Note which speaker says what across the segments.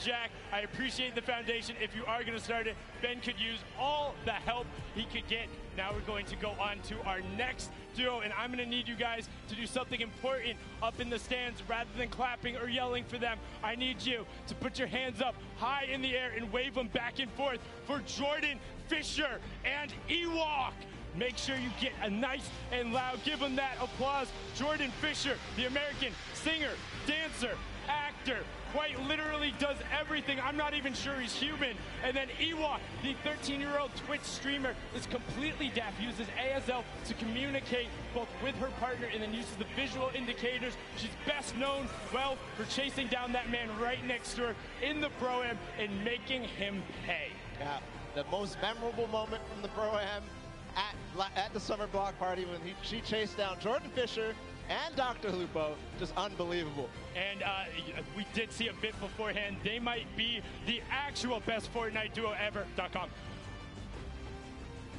Speaker 1: Jack. I appreciate the foundation. If you are going to start it, Ben could use all the help he could get. Now we're going to go on to our next duo, and I'm going to need you guys to do something important up in the stands. Rather than clapping or yelling for them, I need you to put your hands up high in the air and wave them back and forth for Jordan Fisher and Ewok. Make sure you get a nice and loud, give them that applause. Jordan Fisher, the American singer, dancer, actor, quite literally does everything. I'm not even sure he's human. And then Ewok, the 13-year-old Twitch streamer, is completely deaf, uses ASL to communicate both with her partner and then uses the visual indicators. She's best known, well, for chasing down that man right next to her in the Pro-Am and making him pay.
Speaker 2: Yeah, the most memorable moment from the Pro-Am at the summer block party when she chased down Jordan Fisher and Dr. Lupo, just unbelievable.
Speaker 1: And we did see a bit beforehand. They might be the actual best Fortnite duo ever.com.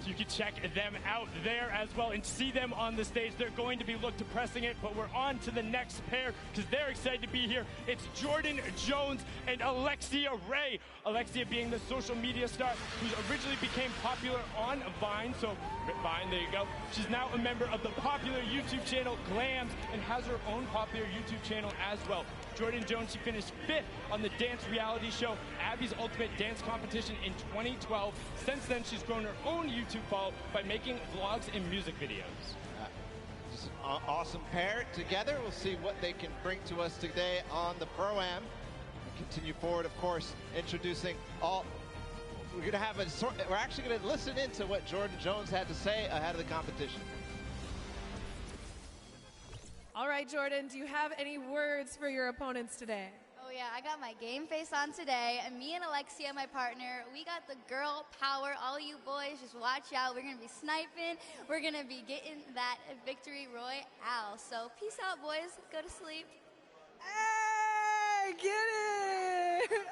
Speaker 1: So you can check them out there as well and see them on the stage. They're going to be looked to pressing it, but we're on to the next pair because they're excited to be here. It's Jordan Jones and Alexia Ray. Alexia being the social media star who originally became popular on Vine. So Vine, there you go. She's now a member of the popular YouTube channel Glams and has her own popular YouTube channel as well. Jordan Jones, she finished 5th on the dance reality show Abby's Ultimate Dance Competition in 2012. Since then, she's grown her own YouTube follow by making vlogs and music videos.
Speaker 2: Just an awesome pair together. We'll see what they can bring to us today on the Pro-Am. We continue forward, of course, introducing all. We're actually going to listen into what Jordan Jones had to say ahead of the competition.
Speaker 3: All right, Jordan, do you have any words for your opponents today?
Speaker 4: Oh yeah, I got my game face on today, and me and Alexia, my partner, we got the girl power. All you boys, just watch out. We're going to be sniping. We're going to be getting that victory royale. So peace out, boys. Go to sleep.
Speaker 3: Hey, get it!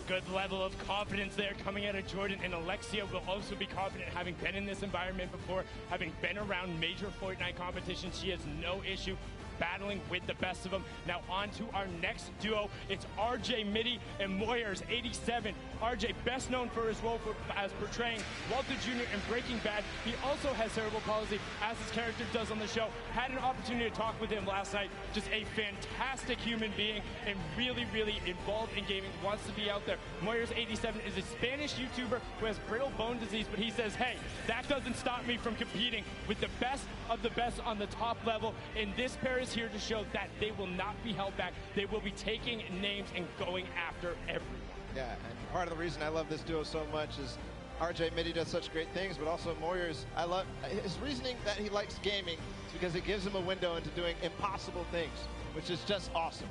Speaker 1: Good level of confidence there coming out of Jordan, and Alexia will also be confident having been in this environment before, having been around major Fortnite competitions. She has no issue battling with the best of them. Now on to our next duo. It's RJ Mitty and Moyers87. RJ, best known for his role as portraying Walter Jr. in Breaking Bad. He also has cerebral palsy, as his character does on the show. Had an opportunity to talk with him last night. Just a fantastic human being and really, really involved in gaming, wants to be out there. Moyers87 is a Spanish YouTuber who has brittle bone disease, but he says, hey, that doesn't stop me from competing with the best of the best on the top level. And this pair is here to show that they will not be held back. They will be taking names and going after everyone.
Speaker 2: Yeah, and part of the reason I love this duo so much is RJ Mitty does such great things, but also Moyers, I love his reasoning that he likes gaming is because it gives him a window into doing impossible things, which is just awesome.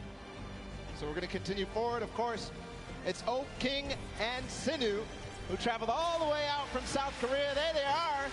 Speaker 2: So we're going to continue forward. Of course, it's Oak King and Sinu, who traveled all the way out from South Korea. There they are,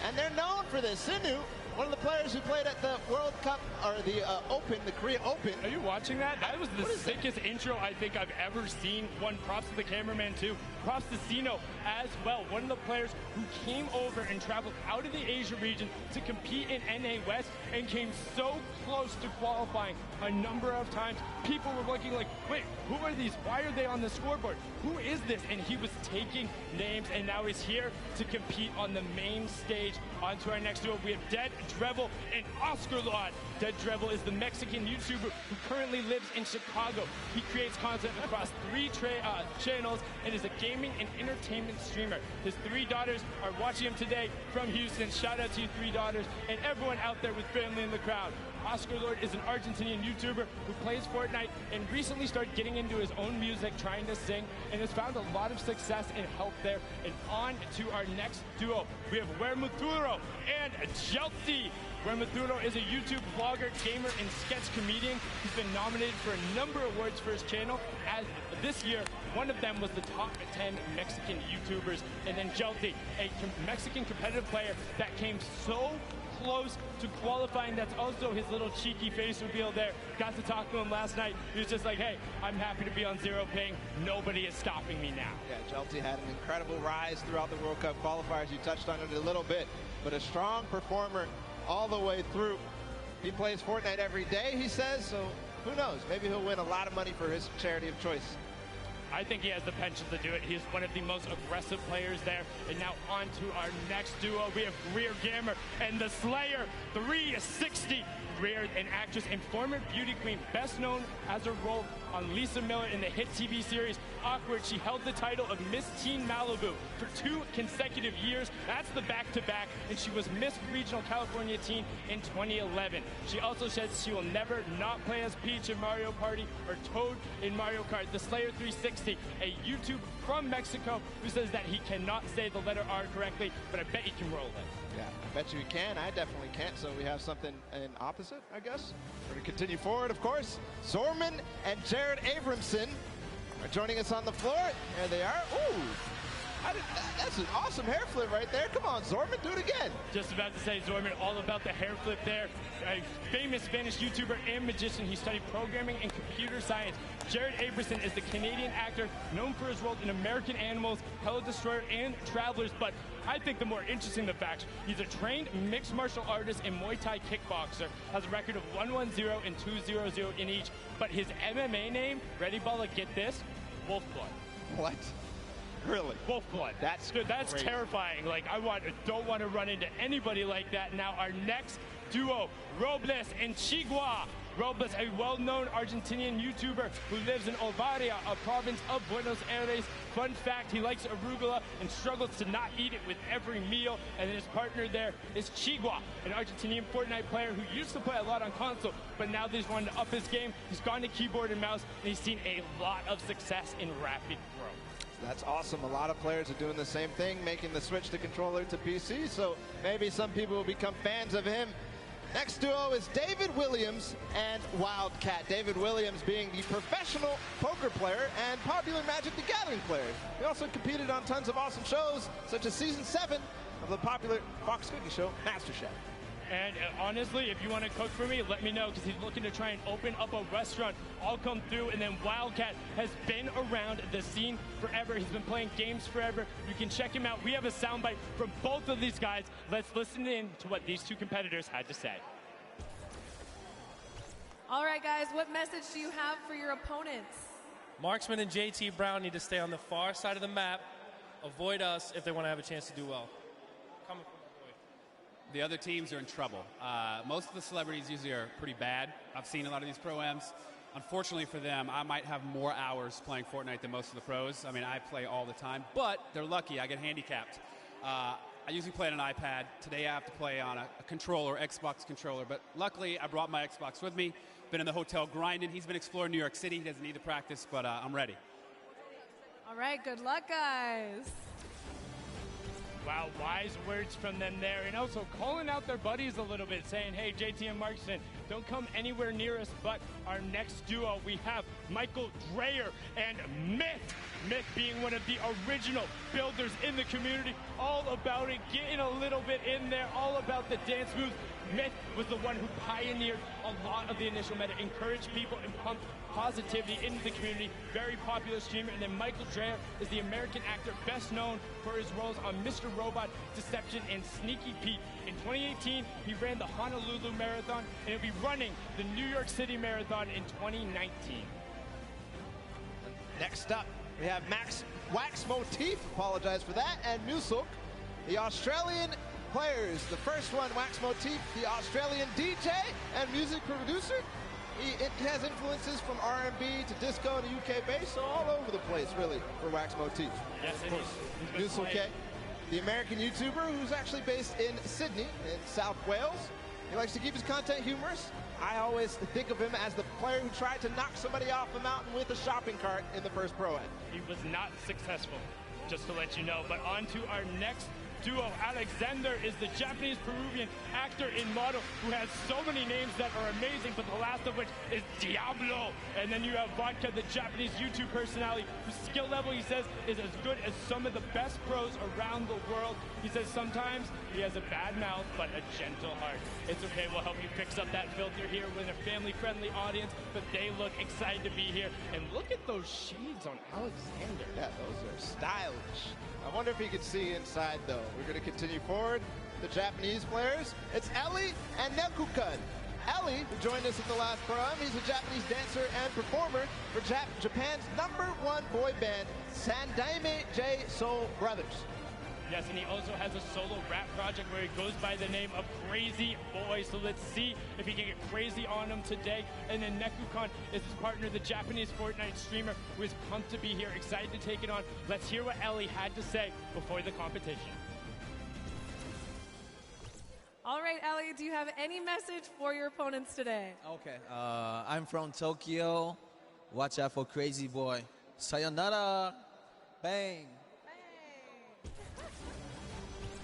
Speaker 2: and they're known for this. Sinu, one of the players who played at the World Cup, or the Open, the Korea Open.
Speaker 1: Are you watching that? That was the sickest intro I think I've ever seen. One, props to the cameraman too. Props to Sino as well. One of the players who came over and traveled out of the Asia region to compete in NA West and came so close to qualifying a number of times. People were looking like, wait, who are these? Why are they on the scoreboard? Who is this? And he was taking names, and now he's here to compete on the main stage. On to our next duo, we have Dead Drevel and Oscar Lod. Dead Drevel is the Mexican YouTuber who currently lives in Chicago. He creates content across 3 channels and is a gaming and entertainment streamer. His 3 daughters are watching him today from Houston. Shout out to you 3 daughters and everyone out there with family in the crowd. Oscar Lord is an Argentinian YouTuber who plays Fortnite and recently started getting into his own music, trying to sing, and has found a lot of success and help there. And on to our next duo, we have Wermuturo and Jelty. Wermuturo is a YouTube vlogger, gamer, and sketch comedian. He's been nominated for a number of awards for his channel. As this year, one of them was the top 10 Mexican YouTubers. And then Jelty, a Mexican competitive player that came so close to qualifying. That's also his little cheeky face reveal there. Got to talk to him last night. He was just like, hey, I'm happy to be on Zero Ping. Nobody is stopping me now.
Speaker 2: Yeah, Jelty had an incredible rise throughout the World Cup qualifiers. You touched on it a little bit, but a strong performer all the way through. He plays Fortnite every day, he says, so who knows? Maybe he'll win a lot of money for his charity of choice
Speaker 1: I think he has the potential to do it. He's one of the most aggressive players there. And now on to our next duo. We have Greer Gamer and the Slayer 360. Greer, an actress and former beauty queen, best known as her role on Lisa Miller in the hit TV series Awkward. She held the title of Miss Teen Malibu for 2 consecutive years. That's the back-to-back, and she was Miss Regional California Teen in 2011. She also says she will never not play as Peach in Mario Party or Toad in Mario Kart. The Slayer 360, a YouTube from Mexico, who says that he cannot say the letter R correctly, but I bet he can roll it.
Speaker 2: Yeah, I bet you he can. I definitely can't. So we have something in opposite, I guess. We're going to continue forward, of course. Zorman and Jared Abramson are joining us on the floor. There they are. Ooh, that's an awesome hair flip right there. Come on, Zorman, do it again.
Speaker 1: Just about to say, Zorman, all about the hair flip there. A famous Spanish YouTuber and magician. He studied programming and computer science. Jared Abramson is the Canadian actor known for his role in American Animals, Hello Destroyer, and Travelers. But I think the more interesting the facts, he's a trained mixed martial artist and Muay Thai kickboxer, has a record of 1-1-0 and 2-0-0 in each. But his MMA name, ready, Balla, get this, Wolfblood.
Speaker 2: What? Really?
Speaker 1: Wolfblood. That's
Speaker 2: crazy.
Speaker 1: Terrifying. Like, don't want to run into anybody like that. Now our next duo, Robles and Chigua. Robles, a well-known Argentinian YouTuber who lives in Ovaria, a province of Buenos Aires. Fun fact, he likes arugula and struggles to not eat it with every meal. And then his partner there is Chigua, an Argentinian Fortnite player who used to play a lot on console, but now that he's wanted to up his game, he's gone to keyboard and mouse, and he's seen a lot of success in rapid growth.
Speaker 2: That's awesome. A lot of players are doing the same thing, making the switch to controller to PC, so maybe some people will become fans of him. Next duo is David Williams and Wildcat. David Williams being the professional poker player and popular Magic the Gathering player. He also competed on tons of awesome shows, such as Season 7 of the popular Fox cooking show, MasterChef.
Speaker 1: And honestly, if you want to cook for me, let me know, because he's looking to try and open up a restaurant. I'll come through. And then Wildcat has been around the scene forever. He's been playing games forever. You can check him out. We have a soundbite from both of these guys. Let's listen in to what these two competitors had to say.
Speaker 3: All right, guys, what message do you have for your opponents?
Speaker 5: Marksman and JT Brown need to stay on the far side of the map, avoid us if they want to have a chance to do well. Coming from
Speaker 6: the other teams are in trouble. Most of the celebrities usually are pretty bad. I've seen a lot of these pro-ams. Unfortunately for them, I might have more hours playing Fortnite than most of the pros. I mean, I play all the time, but they're lucky. I get handicapped. I usually play on an iPad. Today I have to play on a controller, Xbox controller, but luckily I brought my Xbox with me. Been in the hotel grinding. He's been exploring New York City. He doesn't need the practice, but I'm ready.
Speaker 3: All right, good luck, guys.
Speaker 1: Wow, wise words from them there. And also calling out their buddies a little bit, saying, hey, JT and Markson, don't come anywhere near us. But our next duo, we have Michael Dreyer and Myth. Myth being one of the original builders in the community. All about it, getting a little bit in there, all about the dance moves. Myth was the one who pioneered a lot of the initial meta, encouraged people and pumped positivity into the community. Very popular streamer. And then Michael Dreyer is the American actor best known for his roles on Mr. Robot, Deception, and Sneaky Pete. In 2018, he ran the Honolulu Marathon, and he'll be running the New York City Marathon in 2019.
Speaker 2: Next up, we have Max Wax Motif, apologize for that, and Musulk, the Australian players. The first one, Wax Motif, the Australian DJ and music producer. He has influences from R&B to disco to UK bass, so all over the place, really, for Wax Motif.
Speaker 1: Yes, it is.
Speaker 2: Musulk, the American YouTuber who's actually based in Sydney, in South Wales. He likes to keep his content humorous. I always think of him as the player who tried to knock somebody off a mountain with a shopping cart in the first Pro-Am.
Speaker 1: He was not successful, just to let you know. But on to our next duo. Alexander is the Japanese-Peruvian actor and model who has so many names that are amazing, but the last of which is Diablo. And then you have Vodka, the Japanese YouTube personality, whose skill level, he says, is as good as some of the best pros around the world. He says sometimes he has a bad mouth, but a gentle heart. It's okay, we'll help you fix up that filter here with a family-friendly audience, but they look excited to be here. And look at those shades on Alexander.
Speaker 2: Yeah, those are stylish. I wonder if he could see inside, though. We're going to continue forward. The Japanese players. It's Ellie and Nekukun. Ellie, who joined us at the last Pro-Am. He's a Japanese dancer and performer for Japan's #1 boy band, Sandaime J Soul Brothers.
Speaker 1: Yes, and he also has a solo rap project where he goes by the name of Crazy Boy. So let's see if he can get crazy on him today. And then Nekukon is his partner, the Japanese Fortnite streamer, who is pumped to be here, excited to take it on. Let's hear what Ellie had to say before the competition.
Speaker 3: All right, Ellie, do you have any message for your opponents today?
Speaker 7: Okay. I'm from Tokyo. Watch out for Crazy Boy. Sayonara. Bang.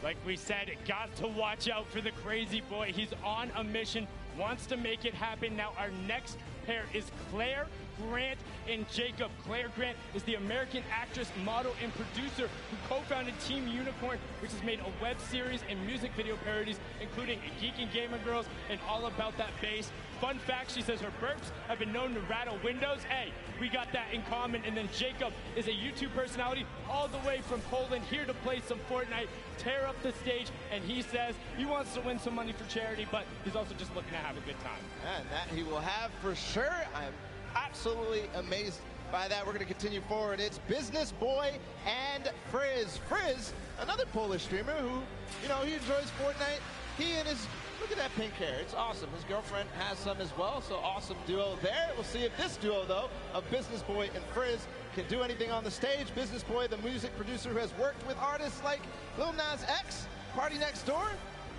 Speaker 1: Like we said, got to watch out for the Crazy Boy. He's on a mission, wants to make it happen. Now our next pair is Claire Grant and Jacob. Claire Grant is the American actress, model, and producer who co-founded Team Unicorn, which has made a web series and music video parodies, including Geek and Gamer Girls and All About That Bass. Fun fact, she says her burps have been known to rattle windows. Hey, we got that in common. And then Jacob is a YouTube personality all the way from Poland, here to play some Fortnite, tear up the stage, and he says he wants to win some money for charity, but he's also just looking to have a good time.
Speaker 2: And that he will have for sure. I'm absolutely amazed by that. We're going to continue forward. It's Business Boy and Frizz. Frizz, another Polish streamer who, you know, he enjoys Fortnite. He and his, look at that pink hair. It's awesome. His girlfriend has some as well, so awesome duo there. We'll see if this duo, though, of Business Boy and Frizz can do anything on the stage. Business Boy, the music producer who has worked with artists like Lil Nas X, Party Next Door.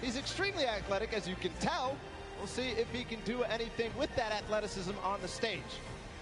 Speaker 2: He's extremely athletic, as you can tell. We'll see if he can do anything with that athleticism on the stage.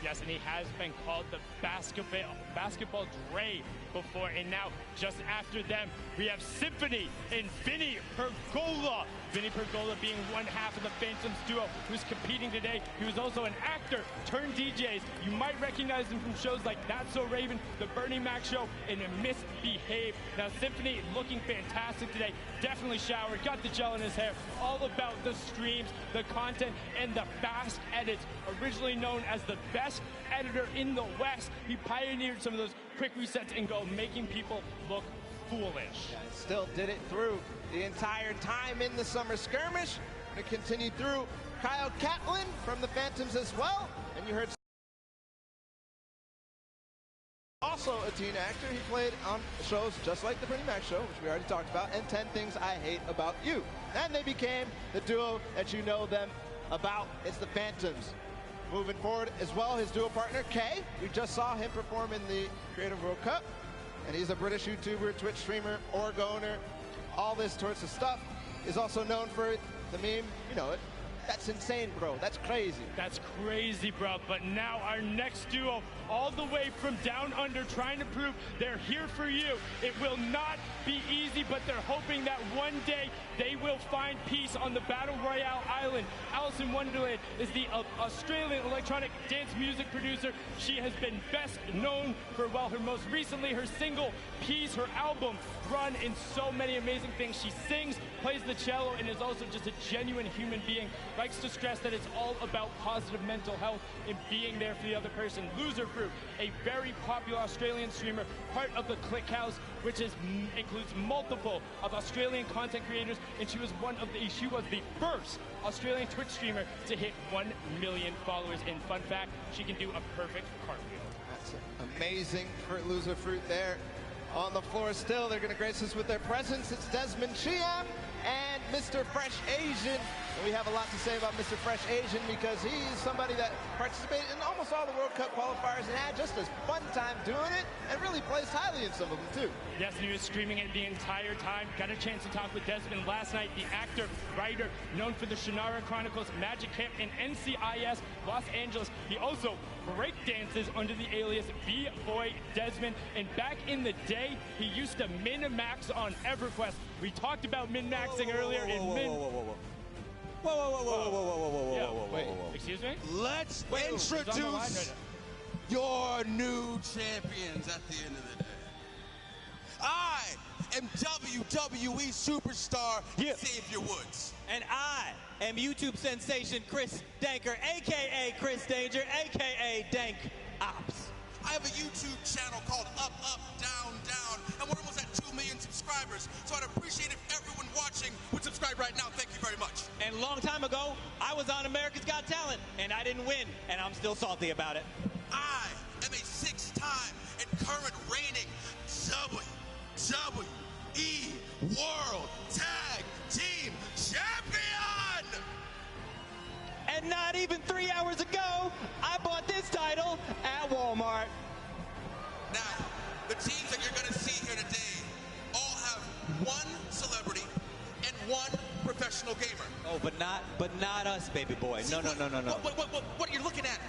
Speaker 1: Yes, and he has been called the basketball Dre before, and now just after them, we have Symphony and Vinny Pergola. Vinny Pergola being one half of the Phantoms duo who's competing today. He was also an actor turned DJs. You might recognize him from shows like That's So Raven, The Bernie Mac Show, and Misbehave. Now, Symphony looking fantastic today. Definitely showered, got the gel in his hair. All about the streams, the content, and the fast edits. Originally known as the best editor in the West, he pioneered some of those quick resets and go, making people look foolish.
Speaker 2: Yeah, still did it through the entire time in the summer skirmish. Going to continue through Kyle Catlin from the Phantoms as well. And you heard also a teen actor. He played on shows just like The Bernie Mac Show, which we already talked about, and 10 Things I Hate About You. And they became the duo that you know them about. It's the Phantoms. Moving forward as well, his duo partner, Kay. We just saw him perform in the Creative World Cup. And he's a British YouTuber, Twitch streamer, org owner, all this sorts of stuff. Is also known for the meme, you know it. That's insane, bro. That's crazy.
Speaker 1: That's crazy, bro. But now our next duo, all the way from down under, trying to prove they're here for you. It will not be easy, but they're hoping that one day they will find peace on the Battle Royale Island. Alice in Wonderland is the Australian electronic dance music producer. She has been best known for, well, her most recently, her single, Peace, her album, Run, and so many amazing things. She sings, plays the cello, and is also just a genuine human being. Likes to stress that it's all about positive mental health and being there for the other person. Loser Fruit, a very popular Australian streamer, part of the Click House, which includes multiple of Australian content creators, and she was the first Australian Twitch streamer to hit 1 million followers. And fun fact, she can do a perfect cartwheel.
Speaker 2: That's amazing for Loser Fruit there. On the floor still, they're going to grace us with their presence. It's Desmond Chiam and Mr. Fresh Asian. And we have a lot to say about Mr. Fresh Asian because he's somebody that participated in almost all the World Cup qualifiers and had just a fun time doing it and really placed highly in some of them too.
Speaker 1: Yes, and he was streaming it the entire time. Got a chance to talk with Desmond last night, the actor, writer, known for the Shannara Chronicles, Magic Camp, and NCIS Los Angeles. He also breakdances under the alias B-Boy Desmond. And back in the day, he used to min-max on EverQuest. We talked about min-maxing earlier in min...
Speaker 8: Whoa.
Speaker 1: Excuse me?
Speaker 8: Let's introduce your new champions at the end of the day. I am WWE superstar Xavier Woods.
Speaker 9: And I am YouTube sensation Chris Danker, a.k.a. Chris Danger, a.k.a. Dank Ops.
Speaker 8: I have a YouTube channel called Up, Up, Down, Down, and we're almost at 2 million subscribers. So I'd appreciate if everyone watching would subscribe right now. Thank you very much.
Speaker 9: And a long time ago, I was on America's Got Talent, and I didn't win, and I'm still salty about it.
Speaker 8: I am a 6-time and current reigning WWE World Tag Team Champion!
Speaker 9: And not even 3 hours ago, I bought this title at Walmart.
Speaker 8: Now, the teams that you're going to see here today all have one celebrity and one professional gamer.
Speaker 9: Oh, but not us, baby boy.
Speaker 8: See,
Speaker 9: No.
Speaker 8: What you're looking at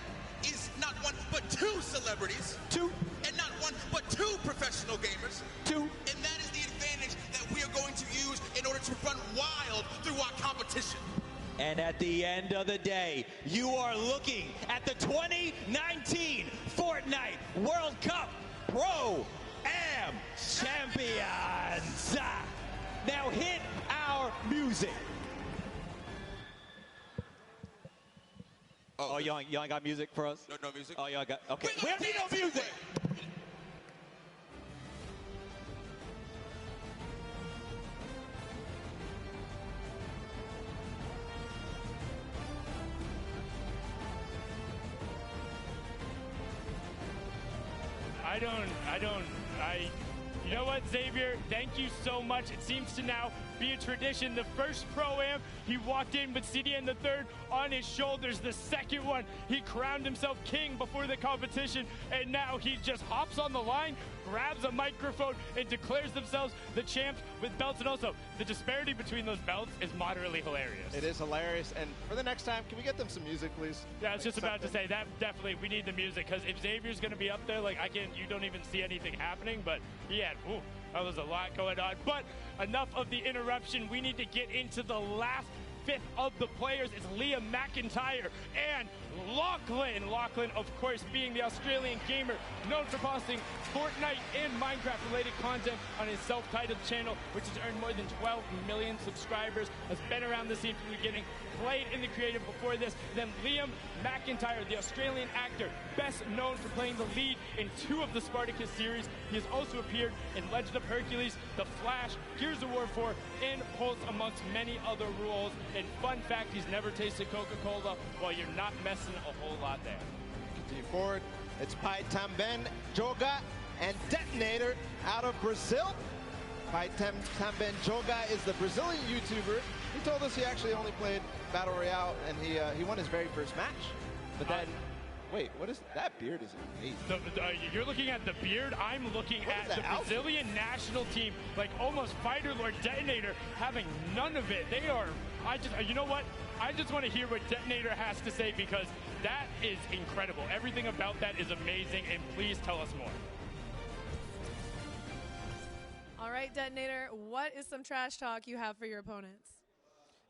Speaker 8: is not one, but two celebrities.
Speaker 9: Two.
Speaker 8: And not one, but two professional gamers.
Speaker 9: Two.
Speaker 8: And that is the advantage that we are going to use in order to run wild through our competition.
Speaker 9: And at the end of the day, you are looking at the 2019 Fortnite World Cup Pro-Am Champions. Now hit our music. Oh, y'all ain't got music for us?
Speaker 8: No music?
Speaker 9: Oh, y'all got, okay. We don't need no music.
Speaker 1: You know what, Xavier? Thank you so much. It seems to now be a tradition. The first Pro-Am, he walked in with CDN the third on his shoulders. The second one, he crowned himself king before the competition, and now he just hops on the line, grabs a microphone, and declares themselves the champs with belts. And also, the disparity between those belts is moderately hilarious.
Speaker 2: It is hilarious. And for the next time, can we get them some music, please?
Speaker 1: Yeah, I was just about to say that definitely we need the music, because if Xavier's going to be up there, like you don't even see anything happening, but he had, that was a lot going on. But enough of the interruption. We need to get into the last fifth of the players. It's Liam McIntyre and Lachlan. Lachlan, of course, being the Australian gamer known for posting Fortnite and Minecraft-related content on his self-titled channel, which has earned more than 12 million subscribers, has been around the scene from the beginning, played in the creative before this. Then Liam McIntyre, the Australian actor, best known for playing the lead in 2 of the Spartacus series. He has also appeared in Legend of Hercules, The Flash, Gears of War 4, and Pulse, amongst many other roles. And fun fact, he's never tasted Coca-Cola. Well, you're not messing a whole lot there.
Speaker 2: Continue forward. It's Pai Tamben Joga and Detonator out of Brazil. Pai Tamben Joga is the Brazilian YouTuber. He told us he actually only played Battle Royale, and he won his very first match. But then, wait, what is that beard? Is amazing.
Speaker 1: You're looking at the beard. I'm looking at the Brazilian national team, like almost Fighter Lord Detonator, having none of it. They are. You know what? I just want to hear what Detonator has to say, because that is incredible. Everything about that is amazing, and please tell us more.
Speaker 3: All right, Detonator, what is some trash talk you have for your opponents?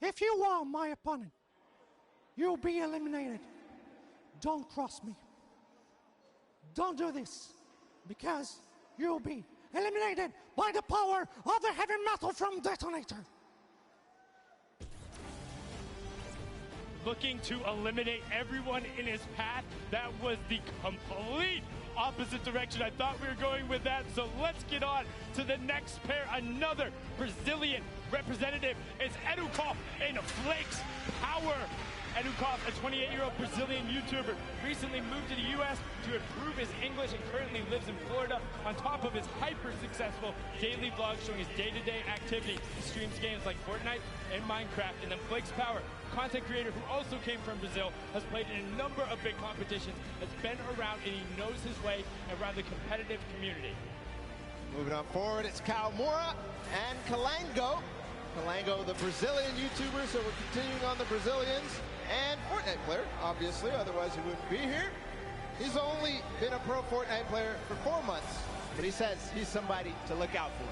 Speaker 10: If you are my opponent, you'll be eliminated. Don't cross me. Don't do this, because you'll be eliminated by the power of the heavy metal from Detonator.
Speaker 1: Looking to eliminate everyone in his path. That was the complete opposite direction I thought we were going with that. So let's get on to the next pair. Another Brazilian representative is Edukov in Flakes Power. Edukov, a 28-year-old Brazilian YouTuber, recently moved to the U.S. to improve his English and currently lives in Florida. On top of his hyper-successful daily vlog showing his day-to-day activity, he streams games like Fortnite and Minecraft. And then Flakes Power, content creator who also came from Brazil, has played in a number of big competitions, has been around, and he knows his way around the competitive community.
Speaker 2: Moving on forward, it's Kawamura and Kalango. Kalango, the Brazilian YouTuber, so we're continuing on the Brazilians. And Fortnite player, obviously, otherwise he wouldn't be here. He's only been a pro Fortnite player for 4 months, but he says he's somebody to look out for.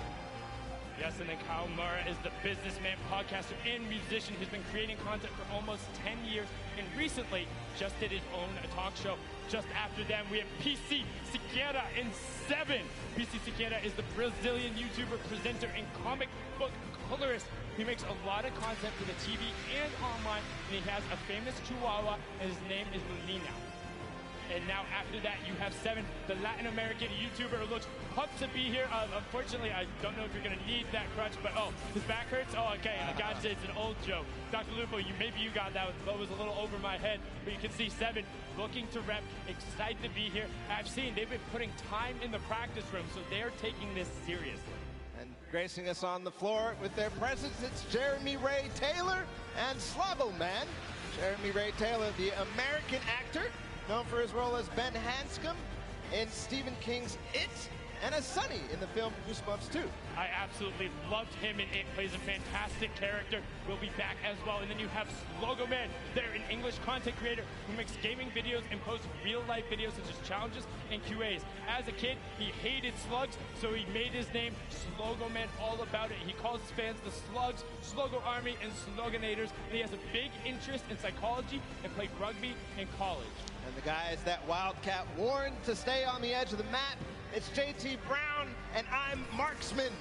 Speaker 1: Yes, and then Kawamura is the businessman, podcaster, and musician who's been creating content for almost 10 years, and recently just did his own talk show. Just after them, we have PC Siqueira in 7. PC Siqueira is the Brazilian YouTuber, presenter, and comic book colorist. He makes a lot of content for the TV and online, and he has a famous chihuahua, and his name is Munina. And now after that, you have 7, the Latin American YouTuber who looks pumped to be here. Unfortunately, I don't know if you're going to need that crutch, but oh, his back hurts? Oh, okay, gotcha, it's an old joke. Dr. Lupo, maybe you got that. That was a little over my head, but you can see 7 looking to rep, excited to be here. I've seen they've been putting time in the practice room, so they're taking this seriously.
Speaker 2: And gracing us on the floor with their presence, it's Jeremy Ray Taylor and Slavo Man. Jeremy Ray Taylor, the American actor, known for his role as Ben Hanscom in Stephen King's It, and as Sonny in the film Goosebumps 2.
Speaker 1: I absolutely loved him in It. Plays a fantastic character. Will be back as well. And then you have Slogo Man. They're an English content creator who makes gaming videos and posts real-life videos such as challenges and QAs. As a kid, he hated slugs, so he made his name Slogo Man all about it. He calls his fans the Slugs, Slogo Army, and Sloganators. And he has a big interest in psychology and played rugby in college.
Speaker 2: And the guys that Wildcat warned to stay on the edge of the map, it's JT Brown, and I'm Marksman.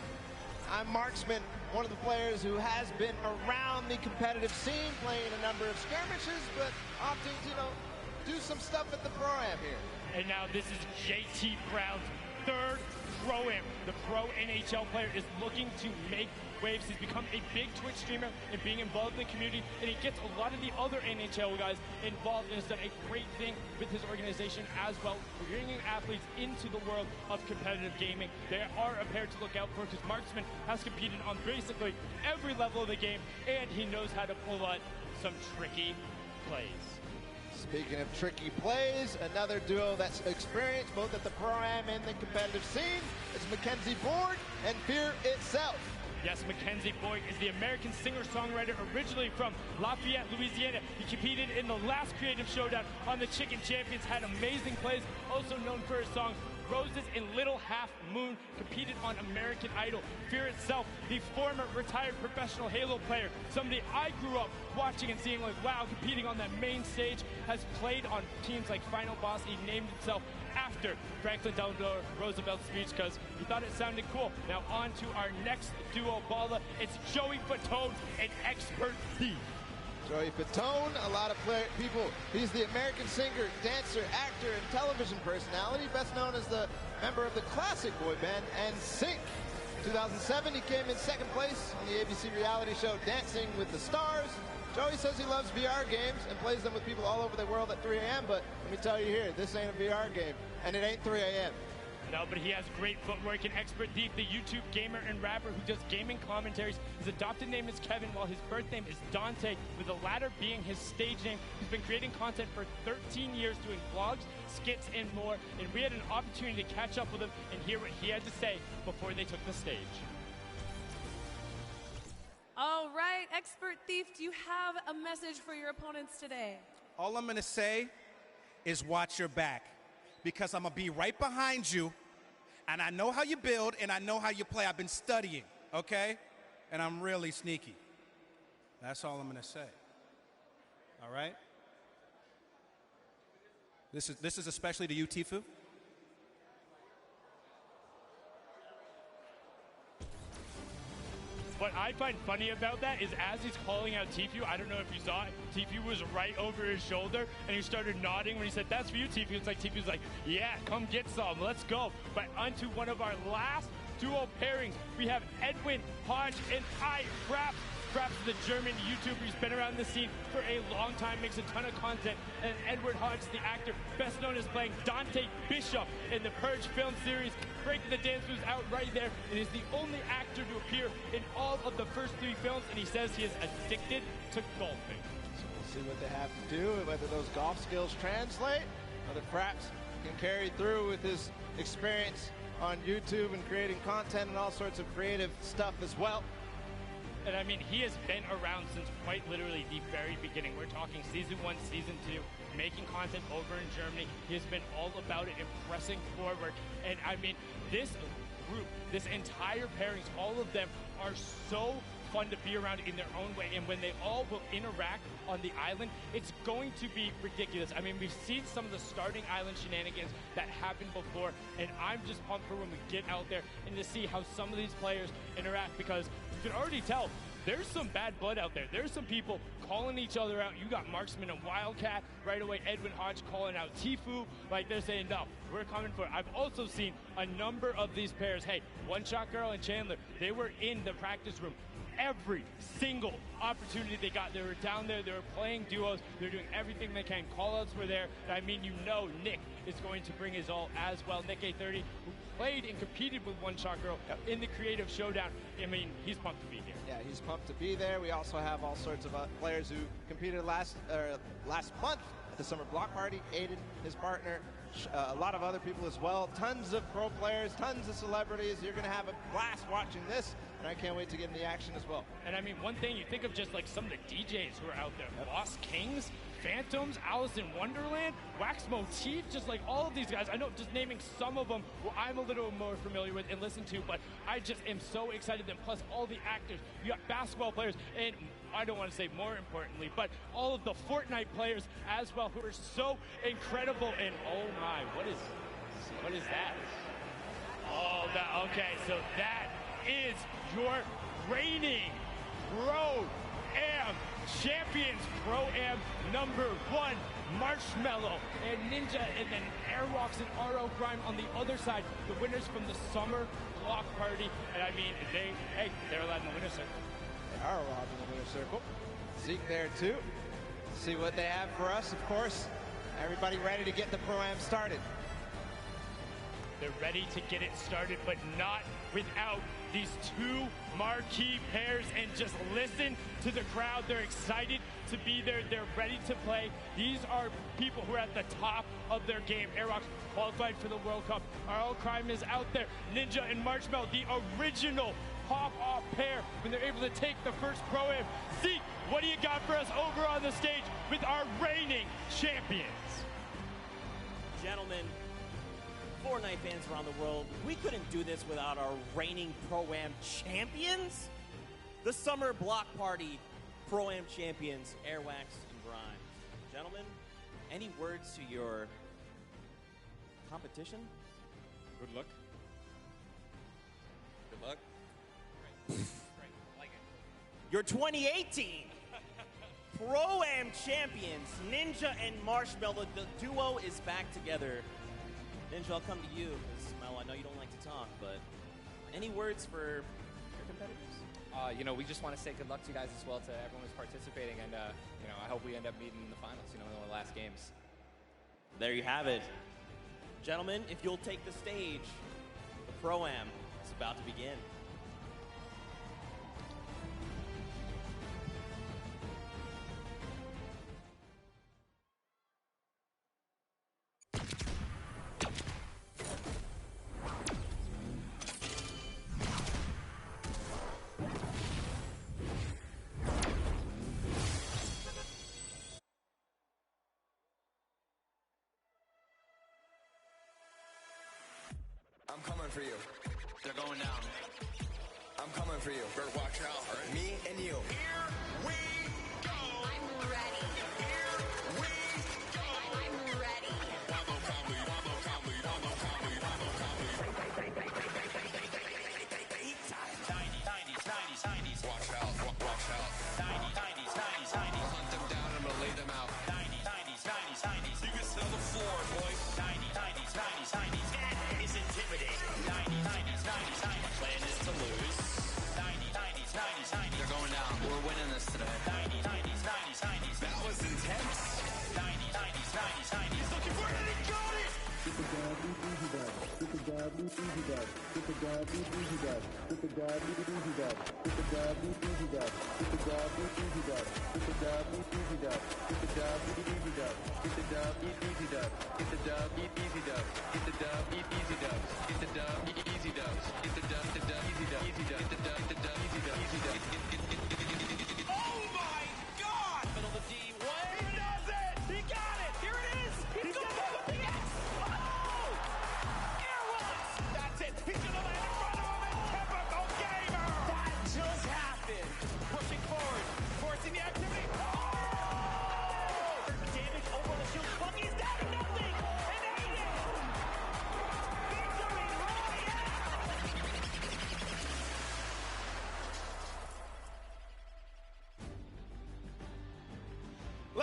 Speaker 2: I'm Marksman, one of the players who has been around the competitive scene, playing a number of skirmishes, but opting to, do some stuff at the Pro-Am here.
Speaker 1: And now this is JT Brown's 3rd Pro-Am. The pro NHL player is looking to make waves. He's become a big Twitch streamer and being involved in the community, and he gets a lot of the other NHL guys involved and has done a great thing with his organization as well, bringing athletes into the world of competitive gaming. They are a pair to look out for because Marksman has competed on basically every level of the game, and he knows how to pull out some tricky plays.
Speaker 2: Speaking of tricky plays, another duo that's experienced both at the Pro-Am and the competitive scene is Mackenzie Board and Fear Itself.
Speaker 1: Yes, Mackenzie Boyd is the American singer-songwriter originally from Lafayette, Louisiana. He competed in the last Creative Showdown on the Chicken Champions, had amazing plays, also known for his song Roses in Little Half Moon, competed on American Idol. Fear Itself, the former retired professional Halo player, somebody I grew up watching and seeing like, wow, competing on that main stage, has played on teams like Final Boss. He named himself after Franklin Delano Roosevelt's speech because he thought it sounded cool. Now on to our next duo baller. It's Joey Fatone, an expert thief.
Speaker 2: Joey Fatone, a lot of people. He's the American singer, dancer, actor, and television personality, best known as the member of the classic boy band NSYNC. 2007, he came in 2nd place on the ABC reality show Dancing with the Stars. Joey says he loves VR games and plays them with people all over the world at 3 a.m., but let me tell you here, this ain't a VR game, and it ain't 3 a.m.
Speaker 1: No, but he has great footwork. An expert thief, the YouTube gamer and rapper who does gaming commentaries. His adopted name is Kevin, while his birth name is Dante, with the latter being his stage name. He's been creating content for 13 years, doing vlogs, skits, and more. And we had an opportunity to catch up with him and hear what he had to say before they took the stage.
Speaker 3: All right, expert thief, do you have a message for your opponents today?
Speaker 11: All I'm going to say is watch your back, because I'm going to be right behind you, and I know how you build, and I know how you play. I've been studying, okay? And I'm really sneaky. That's all I'm going to say. All right? This is especially to you, Tifu.
Speaker 1: What I find funny about that is as he's calling out Tifu, I don't know if you saw it, Tifu was right over his shoulder, and he started nodding when he said, "That's for you, Tifu." It's like Tifu's like, "Yeah, come get some, let's go." But onto one of our last duo pairings, we have Edwin Hodge and Fraps. Fraps is the German YouTuber. He's been around the scene for a long time, makes a ton of content. And Edward Hodge, the actor, best known as playing Dante Bishop in the Purge film series, breaking the dance moves out right there, and is the only actor to appear in all of the first 3 films, and he says he is addicted to golfing.
Speaker 2: So we'll see what they have to do, whether those golf skills translate, whether Fraps can carry through with his experience on YouTube and creating content and all sorts of creative stuff as well.
Speaker 1: And I mean, he has been around since quite literally the very beginning. We're talking season 1, season 2, making content over in Germany. He has been all about it and pressing forward. And I mean, this group, this entire pairings, all of them are so fun to be around in their own way. And when they all will interact on the island, it's going to be ridiculous. I mean, we've seen some of the starting island shenanigans that happened before, and I'm just pumped for when we get out there and to see how some of these players interact, because you can already tell there's some bad blood out there. There's some people calling each other out. You got Marksman and Wildcat right away. Edwin Hodge calling out Tfue. Like, they're saying, no, we're coming for it. I've also seen a number of these pairs. Hey, One Shot Girl and Chandler, they were in the practice room every single opportunity they got. They were down there, they were playing duos, they're doing everything they can. Call-outs were there. I mean, you know Nick is going to bring his all as well. Nick A30, who played and competed with One Shot Girl in the creative showdown. I mean, he's pumped to be here.
Speaker 2: Yeah, he's pumped to be there. We also have all sorts of players who competed last month at the Summer Block Party. Aiden, his partner, a lot of other people as well. Tons of pro players, tons of celebrities. You're going to have a blast watching this, and I can't wait to get in the action as well.
Speaker 1: And I mean, one thing, you think of just like some of the DJs who are out there. Lost Kings, Phantoms, Alice in Wonderland, Wax Motif, just like all of these guys. I know just naming some of them who I'm a little more familiar with and listen to, but I just am so excited. And plus all the actors, you got basketball players, and I don't want to say more importantly, but all of the Fortnite players as well, who are so incredible. And oh my, what is that? Oh, okay, so that is your reigning Pro-Am champions. Pro-Am #1, Marshmello and Ninja, and then Airwalks and RO Crime on the other side, the winners from the Summer Block Party. And I mean, they're allowed in the winner's circle.
Speaker 2: They are allowed in the winner's circle. Zeke there too. See what they have for us, of course. Everybody ready to get the Pro-Am started.
Speaker 1: They're ready to get it started, but not without these two marquee pairs. And just listen to the crowd. They're excited to be there. They're ready to play. These are people who are at the top of their game. Airwalks qualified for the World Cup. RL Crime is out there. Ninja and Marshmello, the original pop-off pair when they're able to take the first Pro-Am. Zeke, what do you got for us over on the stage with our reigning champions?
Speaker 9: Gentlemen, Fortnite fans around the world, we couldn't do this without our reigning Pro-Am champions. The Summer Block Party Pro-Am champions, Airwax and Grimes. Gentlemen, any words to your competition?
Speaker 6: Good luck.
Speaker 9: Good luck. Great. Like it. Your 2018 Pro-Am champions, Ninja and Marshmello. The duo is back together. Ninja, I'll come to you, because Mel, I know you don't like to talk, but any words for your competitors?
Speaker 12: We just want to say good luck to you guys as well, to everyone who's participating, and I hope we end up meeting in the finals, in the last games.
Speaker 9: There you have it. Gentlemen, if you'll take the stage, the Pro-Am is about to begin.
Speaker 13: I'm coming for you. They're going down. I'm coming for you. Better watch out, all right? Me and you. Here we go. I'm ready. Here we go. I'm ready. Wabo comedy, wabo comedy, wabo comedy, wabo comedy. Eat time. 90s. Watch out, watch out. 90s. Hunt them down, I'm gonna lay them out. 90s. You can smell the floor, boys. 90s. Is intimidating. 90s. Plan is to lose. 90s. They're going down. We're winning this today. 90s. That was intense. 90s. He's looking for it and he got it. Get the dab, easy dab. Get the dab, easy dab. Get the dab, easy dab. Get the dab, easy dab. Get the dab, easy dab. Get the dab, easy dab. Get the dab, easy dab. Get the dab, easy dab. Get the dab, easy dab. Get the dab, easy dab. Get the dab, easy dab. Get the dab, easy dab. Get the dab, easy dab. Easy dab. Get the dab, easy dab. Easy dab. Oh my God! Middle of the D. What? He does it! He got it! Here it is! He's going to go with the X! Oh! Airwalks! That's it! He's going to land in front of him and typical gamer! That just happened! Pushing forward, forcing the activity. Oh! Damage over the shield. Bucky's down to nothing! And Aiden! Victory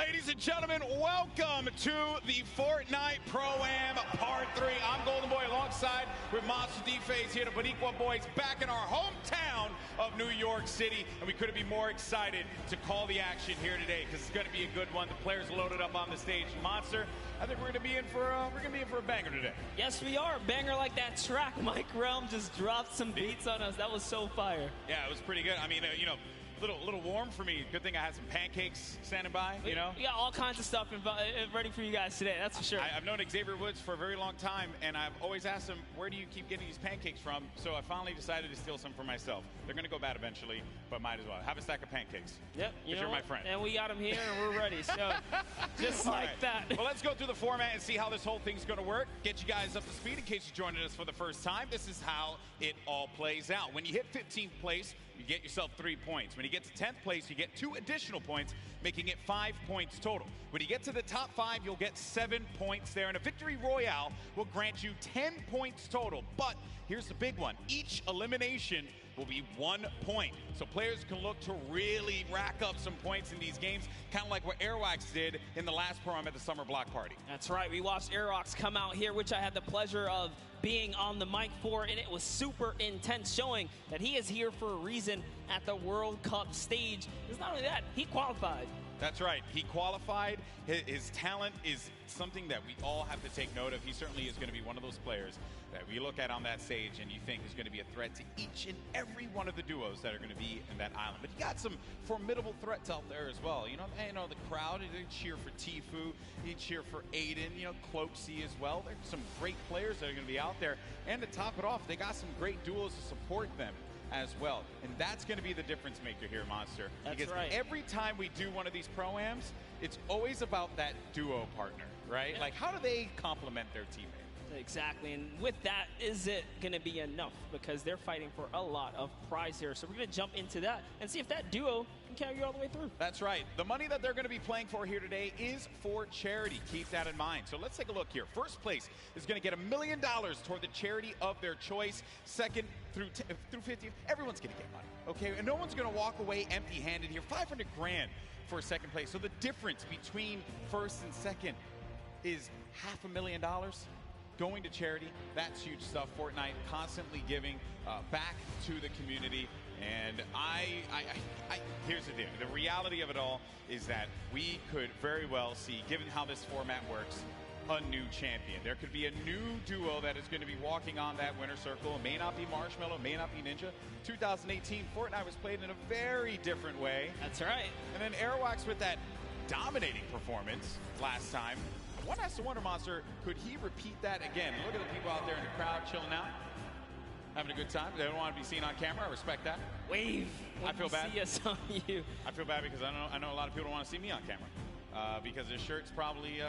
Speaker 14: Ladies and gentlemen, welcome to the Fortnite Pro-Am Part 3. I'm Golden Boy alongside with Monster D-Face here, the Boniqua boys back in our hometown of New York City. And we couldn't be more excited to call the action here today because it's going to be a good one. The players loaded up on the stage. Monster, I think we're going to be in for a banger today.
Speaker 15: Yes, we are. Banger like that track. Mike Realm just dropped some beats on us. That was so fire.
Speaker 14: Yeah, it was pretty good. I mean, you know, little warm for me. Good thing I had some pancakes standing by, you know?
Speaker 15: We got all kinds of stuff ready for you guys today, that's for sure.
Speaker 14: I've known Xavier Woods for a very long time, and I've always asked him, where do you keep getting these pancakes from? So I finally decided to steal some for myself. They're going to go bad eventually, but might as well. Have a stack of pancakes.
Speaker 15: Yep.
Speaker 14: You're my friend.
Speaker 15: And we got them here, and we're ready. So just like that.
Speaker 14: Well, let's go through the format and see how this whole thing's going to work. Get you guys up to speed in case you're joining us for the first time. This is how it all plays out. When you hit 15th place, you get yourself 3 points. When you get to 10th place, you get 2 additional points, making it 5 points total. When you get to the top 5, you'll get 7 points there, and a victory royale will grant you 10 points total. But here's the big one. Each elimination will be 1 point. So players can look to really rack up some points in these games, kind of like what Airwax did in the last program at the Summer Block Party.
Speaker 15: That's right. We watched Airwax come out here, which I had the pleasure of being on the mic for, and it was super intense, showing that he is here for a reason at the World Cup stage. It's not only that, he qualified.
Speaker 14: That's right. He qualified. His talent is something that we all have to take note of. He certainly is going to be one of those players that we look at on that stage and you think is going to be a threat to each and every one of the duos that are going to be in that island. But you got some formidable threats out there as well. You know the crowd, they cheer for Tfue, they cheer for Aiden, you know, Cloaksy as well. There's some great players that are going to be out there. And to top it off, they got some great duos to support them as well. And that's going to be the difference maker here, Monster.
Speaker 15: That's
Speaker 14: because
Speaker 15: right.
Speaker 14: Every time we do one of these pro-ams, it's always about that duo partner, right?
Speaker 15: Yeah.
Speaker 14: Like, how do they complement their teammate?
Speaker 15: Exactly, and with that, is it going to be enough? Because they're fighting for a lot of prize here. So we're going to jump into that and see if that duo can carry you all the way through.
Speaker 14: That's right. The money that they're going to be playing for here today is for charity. Keep that in mind. So let's take a look here. First place is going to get $1 million toward the charity of their choice. Second through 50th, everyone's going to get money, okay? And no one's going to walk away empty-handed here. 500 grand for second place. So the difference between first and second is $500,000 going to charity. That's huge stuff. Fortnite constantly giving back to the community. And here's the deal. The reality of it all is that we could very well see, given how this format works, a new champion. There could be a new duo that is going to be walking on that winner circle. It may not be Marshmallow, it may not be Ninja. 2018, Fortnite was played in a very different way.
Speaker 15: That's right.
Speaker 14: And then Airwax with that dominating performance last time. One has to wonder, Monster, could he repeat that again? Look at the people out there in the crowd chilling out, having a good time. They don't want to be seen on camera. I respect that.
Speaker 15: Wave.
Speaker 14: I feel bad.
Speaker 15: See us on you.
Speaker 14: I feel bad because I know a lot of people don't want to see me on camera. Because his shirt's probably,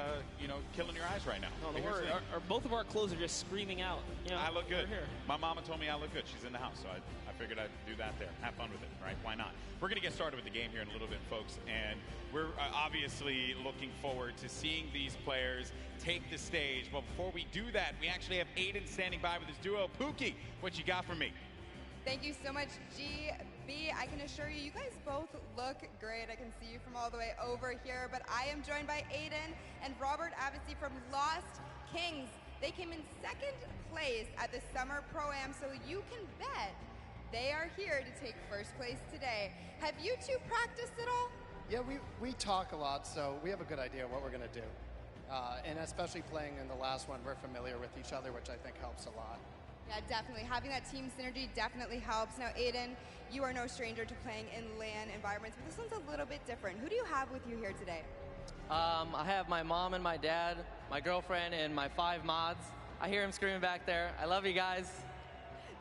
Speaker 14: killing your eyes right now.
Speaker 15: No, don't worry. Both of our clothes are just screaming out. You know,
Speaker 14: I look good.
Speaker 15: Here.
Speaker 14: My mama told me I look good. She's in the house, so I figured I'd do that there. Have fun with it, right? Why not? We're going to get started with the game here in a little bit, folks, and we're obviously looking forward to seeing these players take the stage. But before we do that, we actually have Aiden standing by with his duo. Pookie, what you got for me?
Speaker 16: Thank you so much, GB. I can assure you, you guys both look great. I can see you from all the way over here, but I am joined by Aiden and Robert Avesey from Lost Kings. They came in second place at the Summer Pro-Am, so you can bet they are here to take first place today. Have you two practiced at all?
Speaker 17: Yeah, we talk a lot, so we have a good idea what we're going to do. And especially playing in the last one, we're familiar with each other, which I think helps a lot.
Speaker 16: Yeah, definitely. Having that team synergy definitely helps. Now, Aiden, you are no stranger to playing in LAN environments, but this one's a little bit different. Who do you have with you here today?
Speaker 18: I have my mom and my dad, my girlfriend, and my 5 mods. I hear them screaming back there. I love you guys.